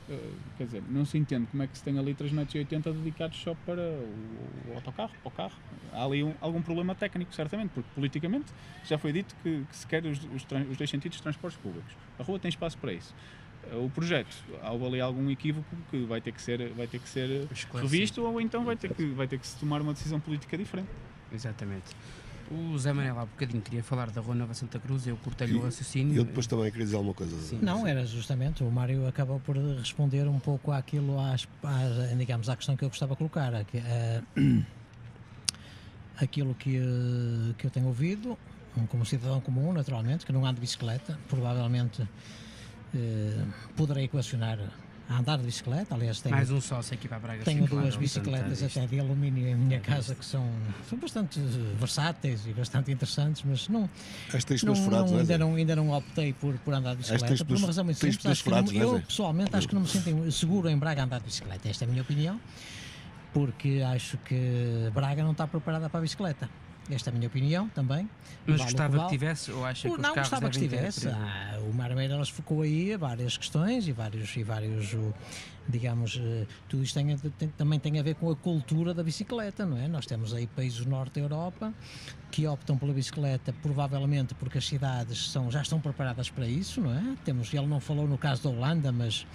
quer dizer, não se entende como é que se tem ali 3,80 metros dedicados só para o autocarro, para o carro. Há ali algum problema técnico, certamente, porque politicamente já foi dito que se quer os 2 sentidos de transportes públicos. A rua tem espaço para isso. O projeto, há ali algum equívoco que vai ter que ser revisto, ou então vai ter que se tomar uma decisão política diferente. Exatamente. O Zé Manuel há bocadinho queria falar da Rua Nova Santa Cruz, eu cortei-lhe o raciocínio. Eu depois também queria dizer alguma coisa. Sim, não, era justamente, o Mário acabou por responder um pouco àquilo, digamos, à questão que eu gostava de colocar. Aquilo que eu tenho ouvido, como cidadão comum, naturalmente, que não ando de bicicleta, provavelmente poderei equacionar a andar de bicicleta. Aliás, tenho, mais um sócio aqui para a Braga tenho Ciclável, 2 bicicletas até de alumínio em minha casa que são bastante versáteis e bastante interessantes, mas ainda não optei por andar de bicicleta por uma razão muito simples. Eu pessoalmente acho que não me sinto seguro em Braga andar de bicicleta. Esta é a minha opinião, porque acho que Braga não está preparada para a bicicleta. Esta é a minha opinião também. Mas Vale gostava o que tivesse, ou acha que os Não, carros gostava que devem ter estivesse. O Mário Meirelles focou aí a várias questões e vários digamos, tudo isto também tem a ver com a cultura da bicicleta, não é? Nós temos aí países do norte da Europa que optam pela bicicleta, provavelmente porque as cidades já estão preparadas para isso, não é? Ele não falou no caso da Holanda, mas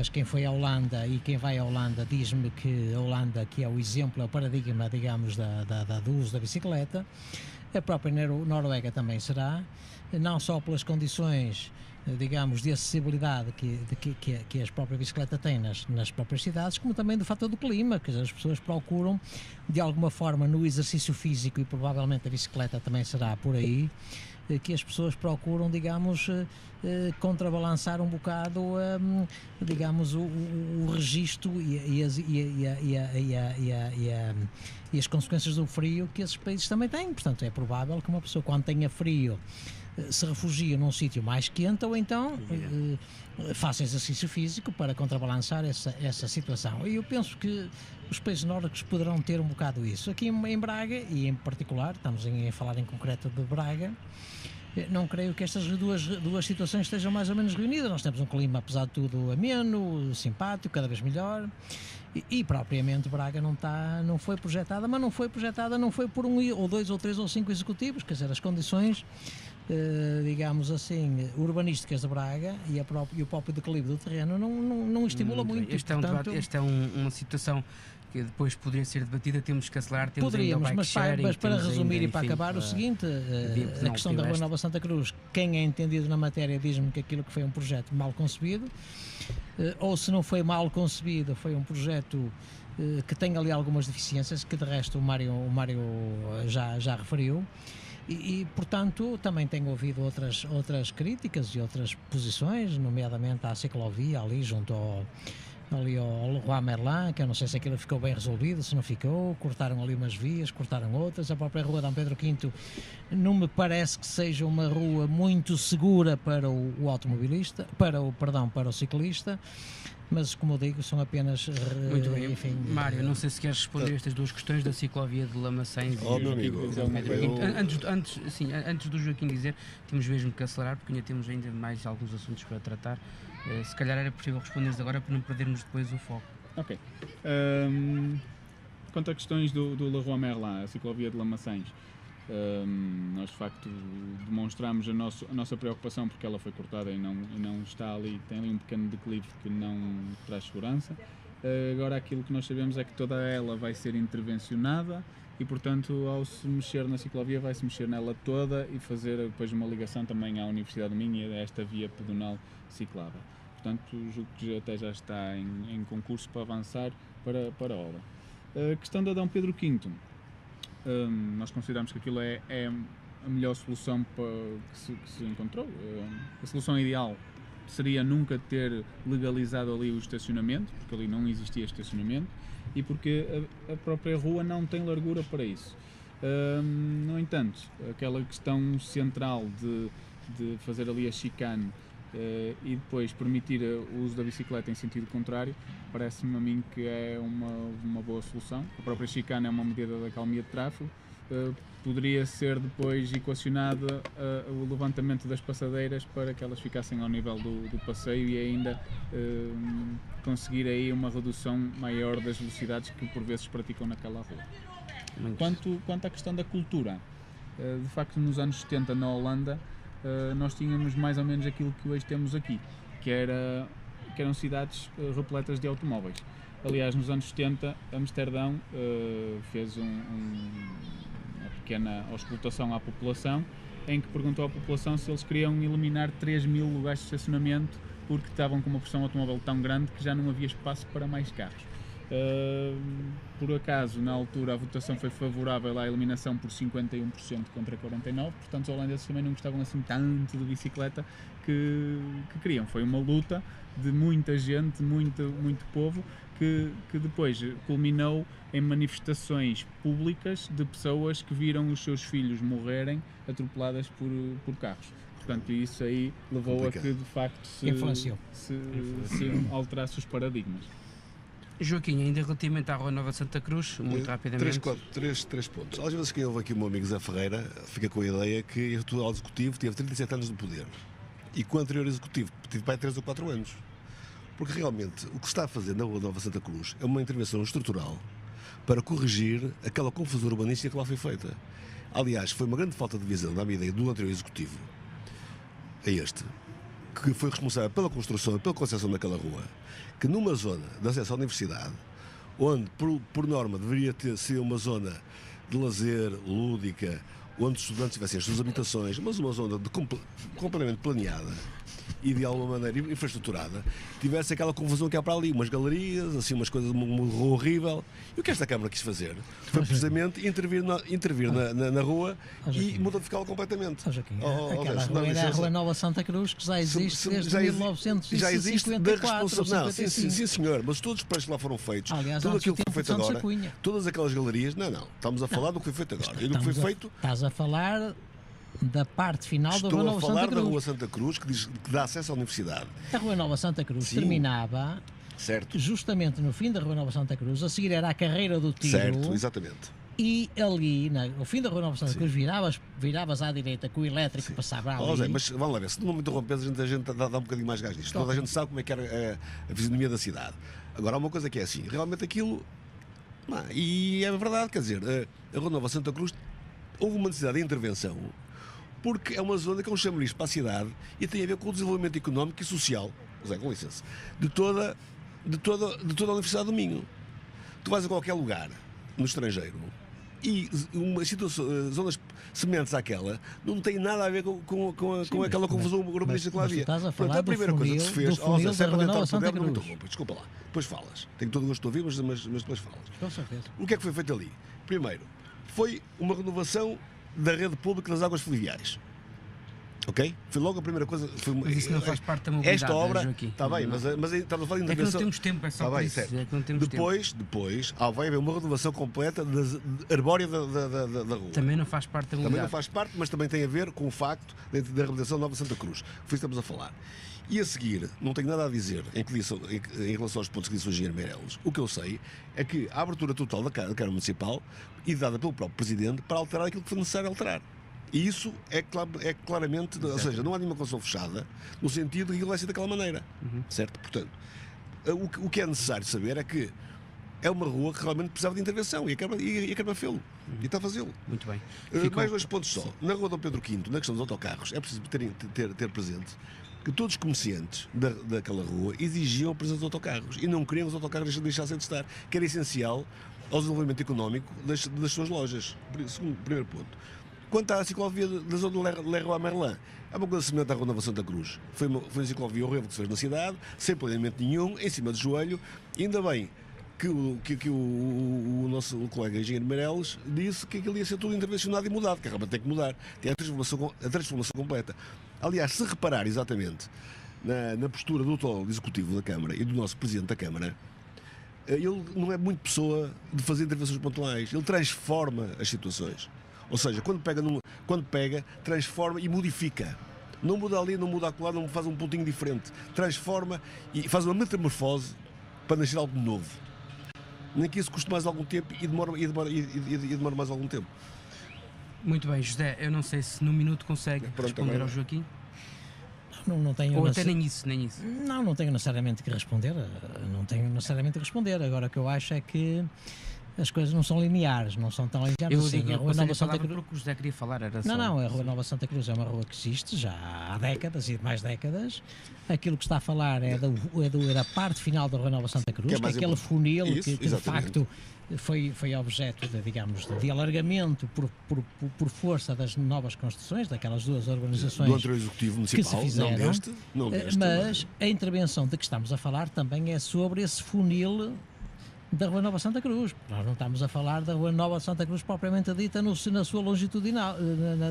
quem foi à Holanda e quem vai à Holanda diz-me que a Holanda, que é o exemplo, é o paradigma, digamos, do uso da bicicleta. A própria Noruega também será, não só pelas condições, digamos, de acessibilidade que a própria bicicleta tem nas próprias cidades, como também do fator do clima, que as pessoas procuram, de alguma forma, no exercício físico, e provavelmente a bicicleta também será por aí, que as pessoas procuram, digamos, contrabalançar um bocado, digamos, o registro e as consequências do frio que esses países também têm. Portanto, é provável que uma pessoa, quando tenha frio, se refugie num sítio mais quente, ou então faça exercício físico para contrabalançar essa situação. E eu penso que os países nórdicos poderão ter um bocado isso. Aqui em Braga, e em particular, estamos a falar em concreto de Braga, não creio que estas duas situações estejam mais ou menos reunidas. Nós temos um clima, apesar de tudo, ameno, simpático, cada vez melhor. E propriamente Braga não foi projetada, mas não foi por ou dois ou três ou cinco executivos. Quer dizer, as condições, digamos assim, urbanísticas de Braga e o próprio declive do terreno não estimula muito. Esta é uma situação que depois poderia ser debatida, temos que acelerar, poderíamos, mas para resumir e para acabar, o seguinte, a questão da Rua Nova Santa Cruz, quem é entendido na matéria diz-me que aquilo que foi um projeto mal concebido, ou se não foi mal concebido, foi um projeto que tem ali algumas deficiências, que de resto o Mário já referiu, e portanto também tenho ouvido outras críticas e outras posições, nomeadamente à ciclovia ali junto ao Leroy Merlin, que eu não sei se aquilo ficou bem resolvido, se não ficou, cortaram ali umas vias, cortaram outras. A própria rua Dom Pedro V não me parece que seja uma rua muito segura para o automobilista, para o ciclista, mas como eu digo, são apenas... Muito bem, enfim, Mário, não sei se queres responder estas duas questões da ciclovia de Lamaçães meu amigo, antes do Joaquim dizer, temos mesmo que acelerar, porque ainda temos ainda mais alguns assuntos para tratar. Se calhar era possível responderes agora para não perdermos depois o foco. Ok. Quanto a questões do Leroy Merlin, a ciclovia de Lamaçães, nós de facto demonstramos a nossa preocupação porque ela foi cortada e não está ali, tem ali um pequeno declive que não traz segurança. Agora aquilo que nós sabemos é que toda ela vai ser intervencionada e, portanto, ao se mexer na ciclovia, vai-se mexer nela toda e fazer depois uma ligação também à Universidade do Minho e a esta via pedonal ciclável. Portanto, julgo que até já está em concurso para avançar para a obra. A questão da Dom Pedro V, nós consideramos que aquilo é a melhor solução que se encontrou. A solução ideal seria nunca ter legalizado ali o estacionamento, porque ali não existia estacionamento e porque a própria rua não tem largura para isso. No entanto, aquela questão central de fazer ali a chicane e depois permitir o uso da bicicleta em sentido contrário, parece-me a mim que é uma boa solução. A própria chicane é uma medida da acalmia de tráfego, poderia ser depois equacionada o levantamento das passadeiras para que elas ficassem ao nível do passeio e ainda conseguir aí uma redução maior das velocidades que por vezes praticam naquela rua. Quanto à questão da cultura, de facto nos anos 70 na Holanda nós tínhamos mais ou menos aquilo que hoje temos aqui, que eram cidades repletas de automóveis. Aliás, nos anos 70, Amsterdão fez uma pequena auscultação à população, em que perguntou à população se eles queriam eliminar 3.000 lugares de estacionamento porque estavam com uma pressão automóvel tão grande que já não havia espaço para mais carros. Por acaso, na altura, a votação foi favorável à eliminação por 51% contra 49%, portanto os holandeses também não gostavam assim tanto de bicicleta que queriam. Foi uma luta de muita gente, muito povo, que depois culminou em manifestações públicas de pessoas que viram os seus filhos morrerem atropeladas por carros. Portanto, isso aí levou a que de facto se alterasse os paradigmas. Joaquim, ainda relativamente à Rua Nova Santa Cruz, muito rapidamente. Três pontos. Às vezes quem ouve aqui o meu amigo Zé Ferreira fica com a ideia que este atual executivo teve 37 anos de poder e que o anterior executivo tive para 3 ou 4 anos. Porque realmente o que se está a fazer na Rua Nova Santa Cruz é uma intervenção estrutural para corrigir aquela confusão urbanística que lá foi feita. Aliás, foi uma grande falta de visão, na minha ideia, do anterior executivo, a este, que foi responsável pela construção e pela concessão daquela rua, que numa zona de acesso à universidade, onde por norma deveria ser uma zona de lazer, lúdica, onde os estudantes tivessem as suas habitações, mas uma zona completamente planeada e de alguma maneira infraestruturada, tivesse aquela confusão que há para ali, umas galerias, assim, umas coisas horrível. E o que esta Câmara quis fazer foi precisamente intervir na rua e modificá-la completamente. Aquela rua era a Rua Nova Santa Cruz, que já existe desde 1954. Já existe da responsabilidade. Sim, senhor, mas todos os prédios que lá foram feitos, aliás, tudo aquilo que foi feito agora, todas aquelas galerias, não, estamos a falar do que foi feito agora. E do que foi feito. Estás a falar da parte final da Rua Nova Santa Cruz. Estou a falar da Rua Santa Cruz, que dá acesso à universidade. A Rua Nova Santa Cruz terminava justamente no fim da Rua Nova Santa Cruz, a seguir era a Carreira do Tiro. Certo, exatamente. E ali, no fim da Rua Nova Santa Cruz, viravas à direita, com o elétrico passava ali. Zé, mas vamos lá ver, se não me interrompes, a gente dá um bocadinho mais gás nisto. Toda a gente sabe como é que era a fisionomia da cidade. Agora, há uma coisa que é assim, realmente aquilo... E é verdade, quer dizer, a Rua Nova Santa Cruz houve uma necessidade de intervenção, porque é uma zona que é um chamariz para a cidade e tem a ver com o desenvolvimento económico e social, Zé, com licença, de toda a Universidade do Minho. Tu vais a qualquer lugar no estrangeiro e zonas semelhantes àquela não tem nada a ver com aquela confusão urbanística que lá havia. Portanto, a primeira coisa que se fez, desculpa lá, depois falas. Tenho todo o gosto de ouvir, mas depois falas. Com certeza. O que é que foi feito ali? Primeiro, foi uma renovação da rede pública das águas fluviais. Ok? Foi logo a primeira coisa. Mas isso não faz parte da mobilidade. Esta obra. Joaquim. Está bem, mas estamos a falar de intervenção. É que não temos tempo, é só por isso. Certo. É que não temos depois vai haver uma renovação completa arbórea da rua. Também não faz parte da mobilidade. Também não faz parte, mas também tem a ver com o facto da reabilitação de Nova Santa Cruz. Foi isso que estamos a falar. E a seguir, não tenho nada a dizer em relação aos pontos que disse o engenheiro Meireles. O que eu sei é que a abertura total da Câmara Municipal e dada pelo próprio Presidente para alterar aquilo que foi necessário alterar. E isso é claramente, ou seja, não há nenhuma construção fechada no sentido de que aquilo vai ser daquela maneira. Certo? Portanto, o que é necessário saber é que é uma rua que realmente precisava de intervenção e a Câmara fê-lo. E está a fazê-lo. Muito bem. Mais 2 pontos só. Na Rua Dom Pedro V, na questão dos autocarros, é preciso ter presente que todos os comerciantes daquela rua exigiam a presença dos autocarros e não queriam que os autocarros deixassem de estar, que era essencial ao desenvolvimento económico das suas lojas. Primeiro ponto. Quanto à ciclovia da zona de Leroy Merlin, é uma coisa semelhante à Rua Nova Santa Cruz. Foi uma ciclovia horrível que se fez na cidade, sem planeamento nenhum, em cima de joelho. E ainda bem que o nosso colega engenheiro Meireles disse que aquilo ia ser tudo intervencionado e mudado, que realmente tem que mudar. Tem a transformação completa. Aliás, se reparar exatamente na postura do atual executivo da Câmara e do nosso Presidente da Câmara, ele não é muito pessoa de fazer intervenções pontuais. Ele transforma as situações. Ou seja, quando pega, transforma e modifica. Não muda ali, não muda acolá, não faz um pontinho diferente. Transforma e faz uma metamorfose para nascer algo novo. Nem que isso custe mais algum tempo e demora mais algum tempo. Muito bem, José, eu não sei se num minuto consegue responder ao Joaquim. Não tenho Ou até nem isso. Não tenho necessariamente que responder. Agora o que eu acho é que as coisas não são lineares, não são tão lineares assim. A Rua Nova Santa Cruz, o que o José queria falar era só... Não, a Rua Nova Santa Cruz é uma rua que existe já há décadas e mais décadas. Aquilo que está a falar é da parte final da Rua Nova Santa Cruz, que é aquele funil que de facto foi objeto de alargamento por força das novas construções, daquelas duas urbanizações do anterior executivo municipal, que se fizeram, não deste, mas a intervenção de que estamos a falar também é sobre esse funil da Rua Nova Santa Cruz. Nós não estamos a falar da Rua Nova Santa Cruz propriamente dita na sua longitudinal,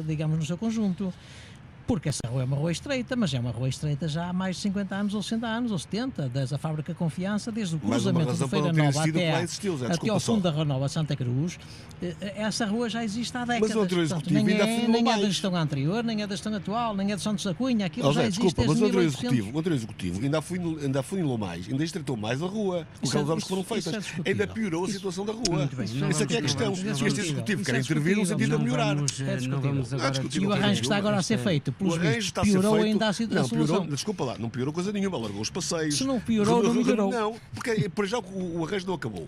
digamos, no seu conjunto. Porque essa rua é uma rua estreita, mas é uma rua estreita já há mais de 50 anos, ou 60 anos, ou 70, desde a fábrica Confiança, desde o cruzamento de Feira Nova até ao fundo da Rua Nova Santa Cruz. Essa rua já existe há décadas. Mas o anterior executivo nem ainda afinou mais. É da gestão anterior, nem é da gestão atual, nem é de Santos da Cunha, aquilo já existe desculpa, mas desde o 1800. anterior executivo ainda afunilou mais, ainda estreitou mais a rua, com aquelas obras que foram feitas. Ainda piorou a situação da rua. Essa é que é a questão. Este executivo quer intervir no sentido de melhorar. Não vamos agora E o arranjo que está agora a ser feito, pelos vistos, piorou ainda a situação. Desculpa lá, não piorou coisa nenhuma, largou os passeios. Se não piorou, não melhorou. Não, porque para já o arranjo não acabou.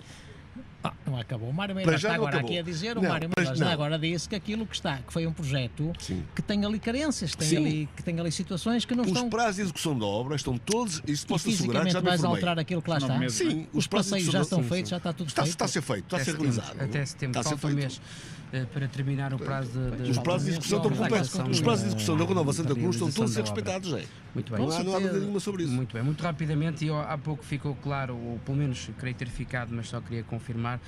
Não acabou. O Mário Meirelles está agora aqui a dizer, o Mário Meirelles agora disse que aquilo que foi um projeto que tem ali carências, que tem ali situações que não estão... Os prazos de execução da obra estão todos, isso posso assegurar que já me vais informei. alterar aquilo que lá está? Sim, os passeios já estão feitos, já está tudo feito. Está a ser feito, está a ser realizado. Até setembro, falta um mês para terminar o prazo de... Os prazos de execução estão completos. Os prazos de execução da Rua Nova Santa Cruz estão todos a ser respeitados, é. Muito bem. Não há nada nenhuma sobre isso. Muito bem, muito rapidamente, e há pouco ficou claro, ou pelo menos creio ter ficado, mas só queria confirmar,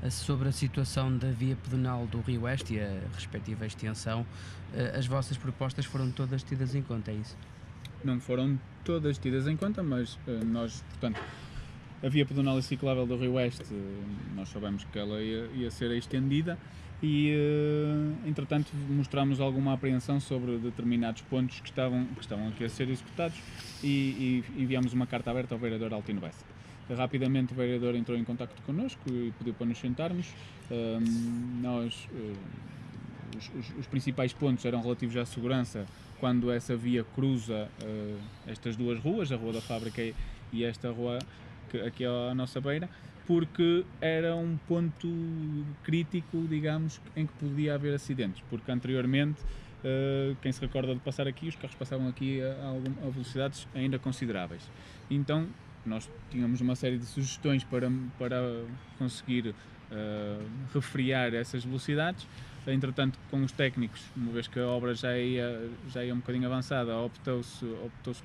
sobre a situação da via pedonal do Rio Oeste e a respectiva extensão. As vossas propostas foram todas tidas em conta, é isso? Não foram todas tidas em conta, mas nós, portanto, a via pedonal e ciclável do Rio Oeste, nós soubemos que ela ia ser estendida e, entretanto, mostramos alguma apreensão sobre determinados pontos que estavam aqui a ser executados e enviamos uma carta aberta ao vereador Altino Bessa. Rapidamente o vereador entrou em contacto connosco e pediu para nos sentarmos. Os principais pontos eram relativos à segurança quando essa via cruza estas duas ruas, a Rua da Fábrica e esta rua aqui à nossa beira, porque era um ponto crítico, digamos, em que podia haver acidentes, porque anteriormente, quem se recorda de passar aqui, os carros passavam aqui a velocidades ainda consideráveis. Então, nós tínhamos uma série de sugestões para conseguir refriar essas velocidades. Entretanto, com os técnicos, uma vez que a obra já ia um bocadinho avançada, optou-se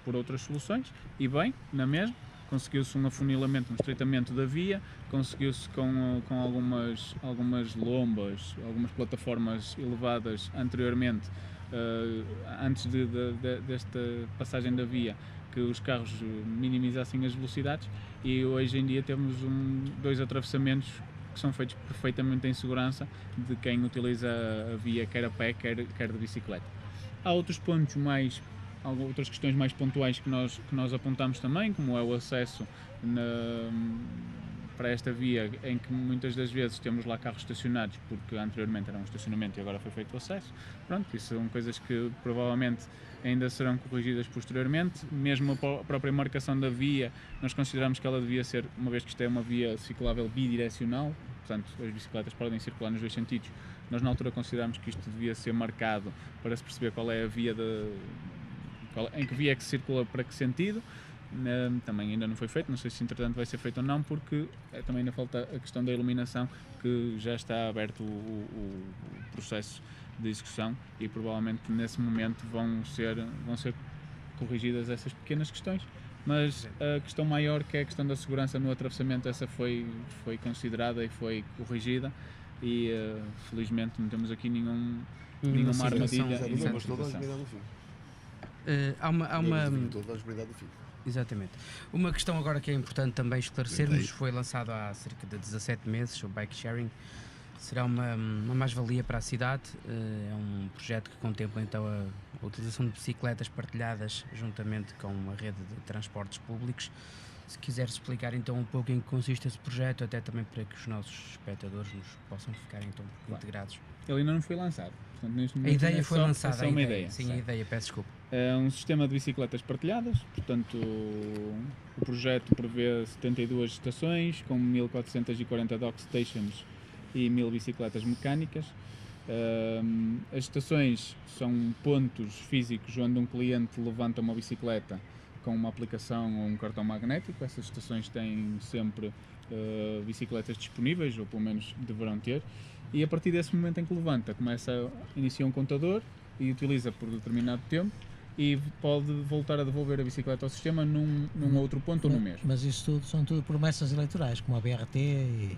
por outras soluções, e bem, na mesma, conseguiu-se um afunilamento, um estreitamento da via, conseguiu-se com algumas lombas, algumas plataformas elevadas anteriormente, antes desta passagem da via, que os carros minimizassem as velocidades, e hoje em dia temos dois atravessamentos que são feitos perfeitamente em segurança de quem utiliza a via, quer a pé, quer de bicicleta. Há outros pontos outras questões mais pontuais que nós apontamos também, como é o acesso para esta via, em que muitas das vezes temos lá carros estacionados, porque anteriormente era um estacionamento e agora foi feito o acesso. Pronto, isso são coisas que provavelmente ainda serão corrigidas posteriormente. Mesmo a própria marcação da via, nós consideramos que ela devia ser, uma vez que isto é uma via ciclável bidirecional, portanto as bicicletas podem circular nos dois sentidos, nós na altura consideramos que isto devia ser marcado para se perceber qual é a via em que via é que se circula para que sentido. Também ainda não foi feito, não sei se entretanto vai ser feito ou não, porque também ainda falta a questão da iluminação, que já está aberto o processo de execução e provavelmente nesse momento vão ser corrigidas essas pequenas questões, mas a questão maior, que é a questão da segurança no atravessamento, essa foi considerada e foi corrigida, e felizmente não temos aqui nenhuma armadilha. Há uma Exatamente. Uma questão agora que é importante também esclarecermos, foi lançado há cerca de 17 meses, o bike sharing. Será uma mais-valia para a cidade, é um projeto que contempla então a utilização de bicicletas partilhadas juntamente com uma rede de transportes públicos. Se quiser explicar então um pouco em que consiste esse projeto, até também para que os nossos espectadores nos possam ficar então integrados. Ele ainda não foi lançado. Portanto, neste momento, a ideia foi lançada, é uma ideia. Sim, a ideia, peço desculpa. É um sistema de bicicletas partilhadas, portanto o projeto prevê 72 estações com 1440 dock stations e 1000 bicicletas mecânicas. As estações são pontos físicos onde um cliente levanta uma bicicleta com uma aplicação ou um cartão magnético. Essas estações têm sempre bicicletas disponíveis, ou pelo menos deverão ter, e a partir desse momento em que levanta, inicia um contador e utiliza por determinado tempo, e pode voltar a devolver a bicicleta ao sistema num outro ponto ou no mesmo. Mas isso são tudo promessas eleitorais, como a BRT e...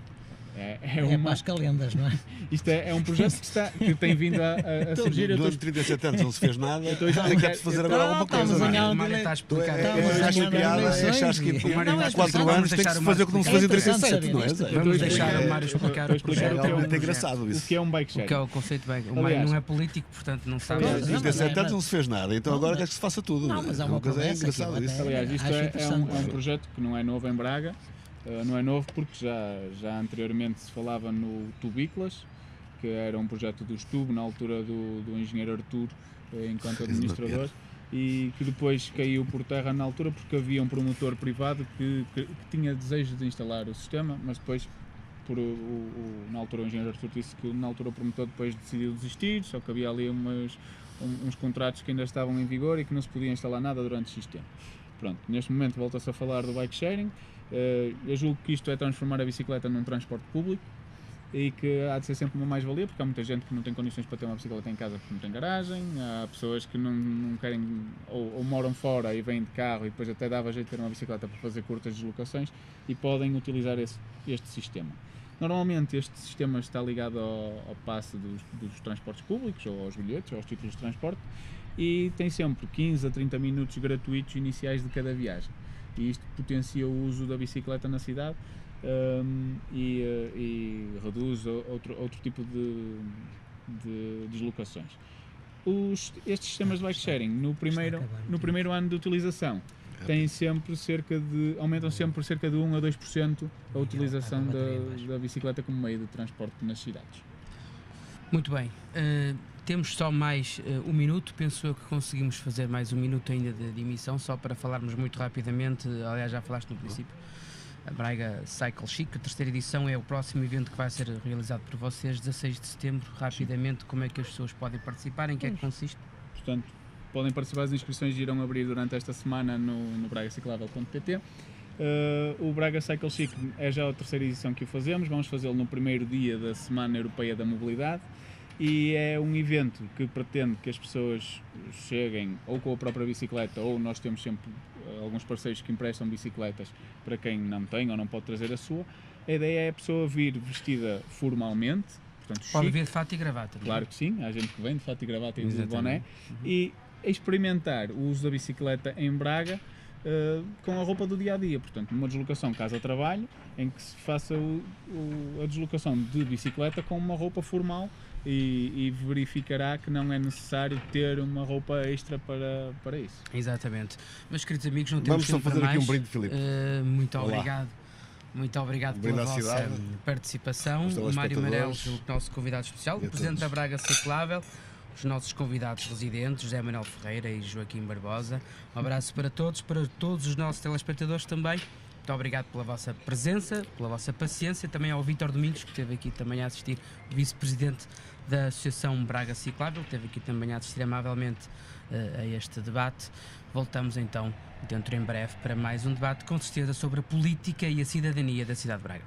É para as calendas, não é? Isto é um projeto que tem vindo a surgir. Durante 37 anos não se fez nada, estou a explicar- tem que fazer agora alguma coisa. não é? O Mário está a explicar. Achas piada, achas que há 4 anos tem que se fazer o que não se fazia em 37, não é? Vamos deixar o Mário explicar o projeto. o que é um- É engraçado O isso. que é um bike O que é sharing. o conceito bem. O Mário não é político, portanto não sabe. Aliás, Em 37 anos não se fez nada, então Não, agora mas- quer que se faça tudo. Não, mas é uma coisa promessa engraçado que eu isso. até- Aliás, isto Acho é um interessante. projeto que não é novo em Braga. Não é novo porque já anteriormente se falava no Tubícolas, que era um projeto do Stub, na altura do engenheiro Artur, enquanto administrador, e que depois caiu por terra na altura porque havia um promotor privado que tinha desejo de instalar o sistema, mas depois, na altura o engenheiro Artur disse que na altura o promotor depois decidiu desistir, só que havia ali uns contratos que ainda estavam em vigor e que não se podia instalar nada durante X tempo. Pronto, neste momento volta-se a falar do bike sharing. Eu julgo que isto é transformar a bicicleta num transporte público e que há de ser sempre uma mais-valia, porque há muita gente que não tem condições para ter uma bicicleta em casa porque não tem garagem, há pessoas que não querem ou moram fora e vêm de carro e depois até dava jeito de ter uma bicicleta para fazer curtas deslocações e podem utilizar este sistema. Normalmente este sistema está ligado ao passe dos transportes públicos, ou aos bilhetes, ou aos títulos de transporte, e tem sempre 15 a 30 minutos gratuitos iniciais de cada viagem. E isto potencia o uso da bicicleta na cidade e reduz outro tipo de deslocações. Estes sistemas de bike sharing, no primeiro ano de utilização, aumentam sempre por cerca de 1 a 2% a utilização da bicicleta como meio de transporte nas cidades. Muito bem. Temos só mais 1 minuto, penso eu que conseguimos fazer mais 1 minuto ainda de emissão, só para falarmos muito rapidamente, aliás já falaste no princípio, a Braga Cycle Chic, a 3ª edição é o próximo evento que vai ser realizado por vocês, 16 de setembro, rapidamente, como é que as pessoas podem participar, em que é que consiste? Portanto, podem participar, as inscrições irão abrir durante esta semana no bragaciclável.pt. O Braga Cycle Chic é já a 3ª edição que o fazemos, vamos fazê-lo no primeiro dia da Semana Europeia da Mobilidade e é um evento que pretende que as pessoas cheguem ou com a própria bicicleta, ou nós temos sempre alguns parceiros que emprestam bicicletas para quem não tem ou não pode trazer a sua. A ideia é a pessoa vir vestida formalmente, portanto, Pode chique. vir de fato e gravata. Claro que sim, há gente que vem de fato e gravata e de Exatamente. boné, e experimentar o uso da bicicleta em Braga com a roupa do dia-a-dia, portanto numa deslocação casa-trabalho, em que se faça a deslocação de bicicleta com uma roupa formal e verificará que não é necessário ter uma roupa extra para isso. Exatamente. Meus queridos amigos, não temos Vamos só tempo para fazer aqui mais. um brinde, Filipe. Muito Olá. obrigado. Muito obrigado Brinde pela à vossa cidade. participação. Aos Mário telespectadores. Marelo, o nosso convidado especial, E o a Presidente todos. da Braga Ciclável, os nossos convidados residentes, José Manuel Ferreira e Joaquim Barbosa. Um abraço para todos os nossos telespectadores também. Muito obrigado pela vossa presença, pela vossa paciência, também ao Vítor Domingos, que esteve aqui também a assistir, vice-presidente da Associação Braga Ciclável, esteve aqui também a assistir amavelmente a este debate. Voltamos então dentro em breve para mais um debate, com certeza sobre a política e a cidadania da cidade de Braga.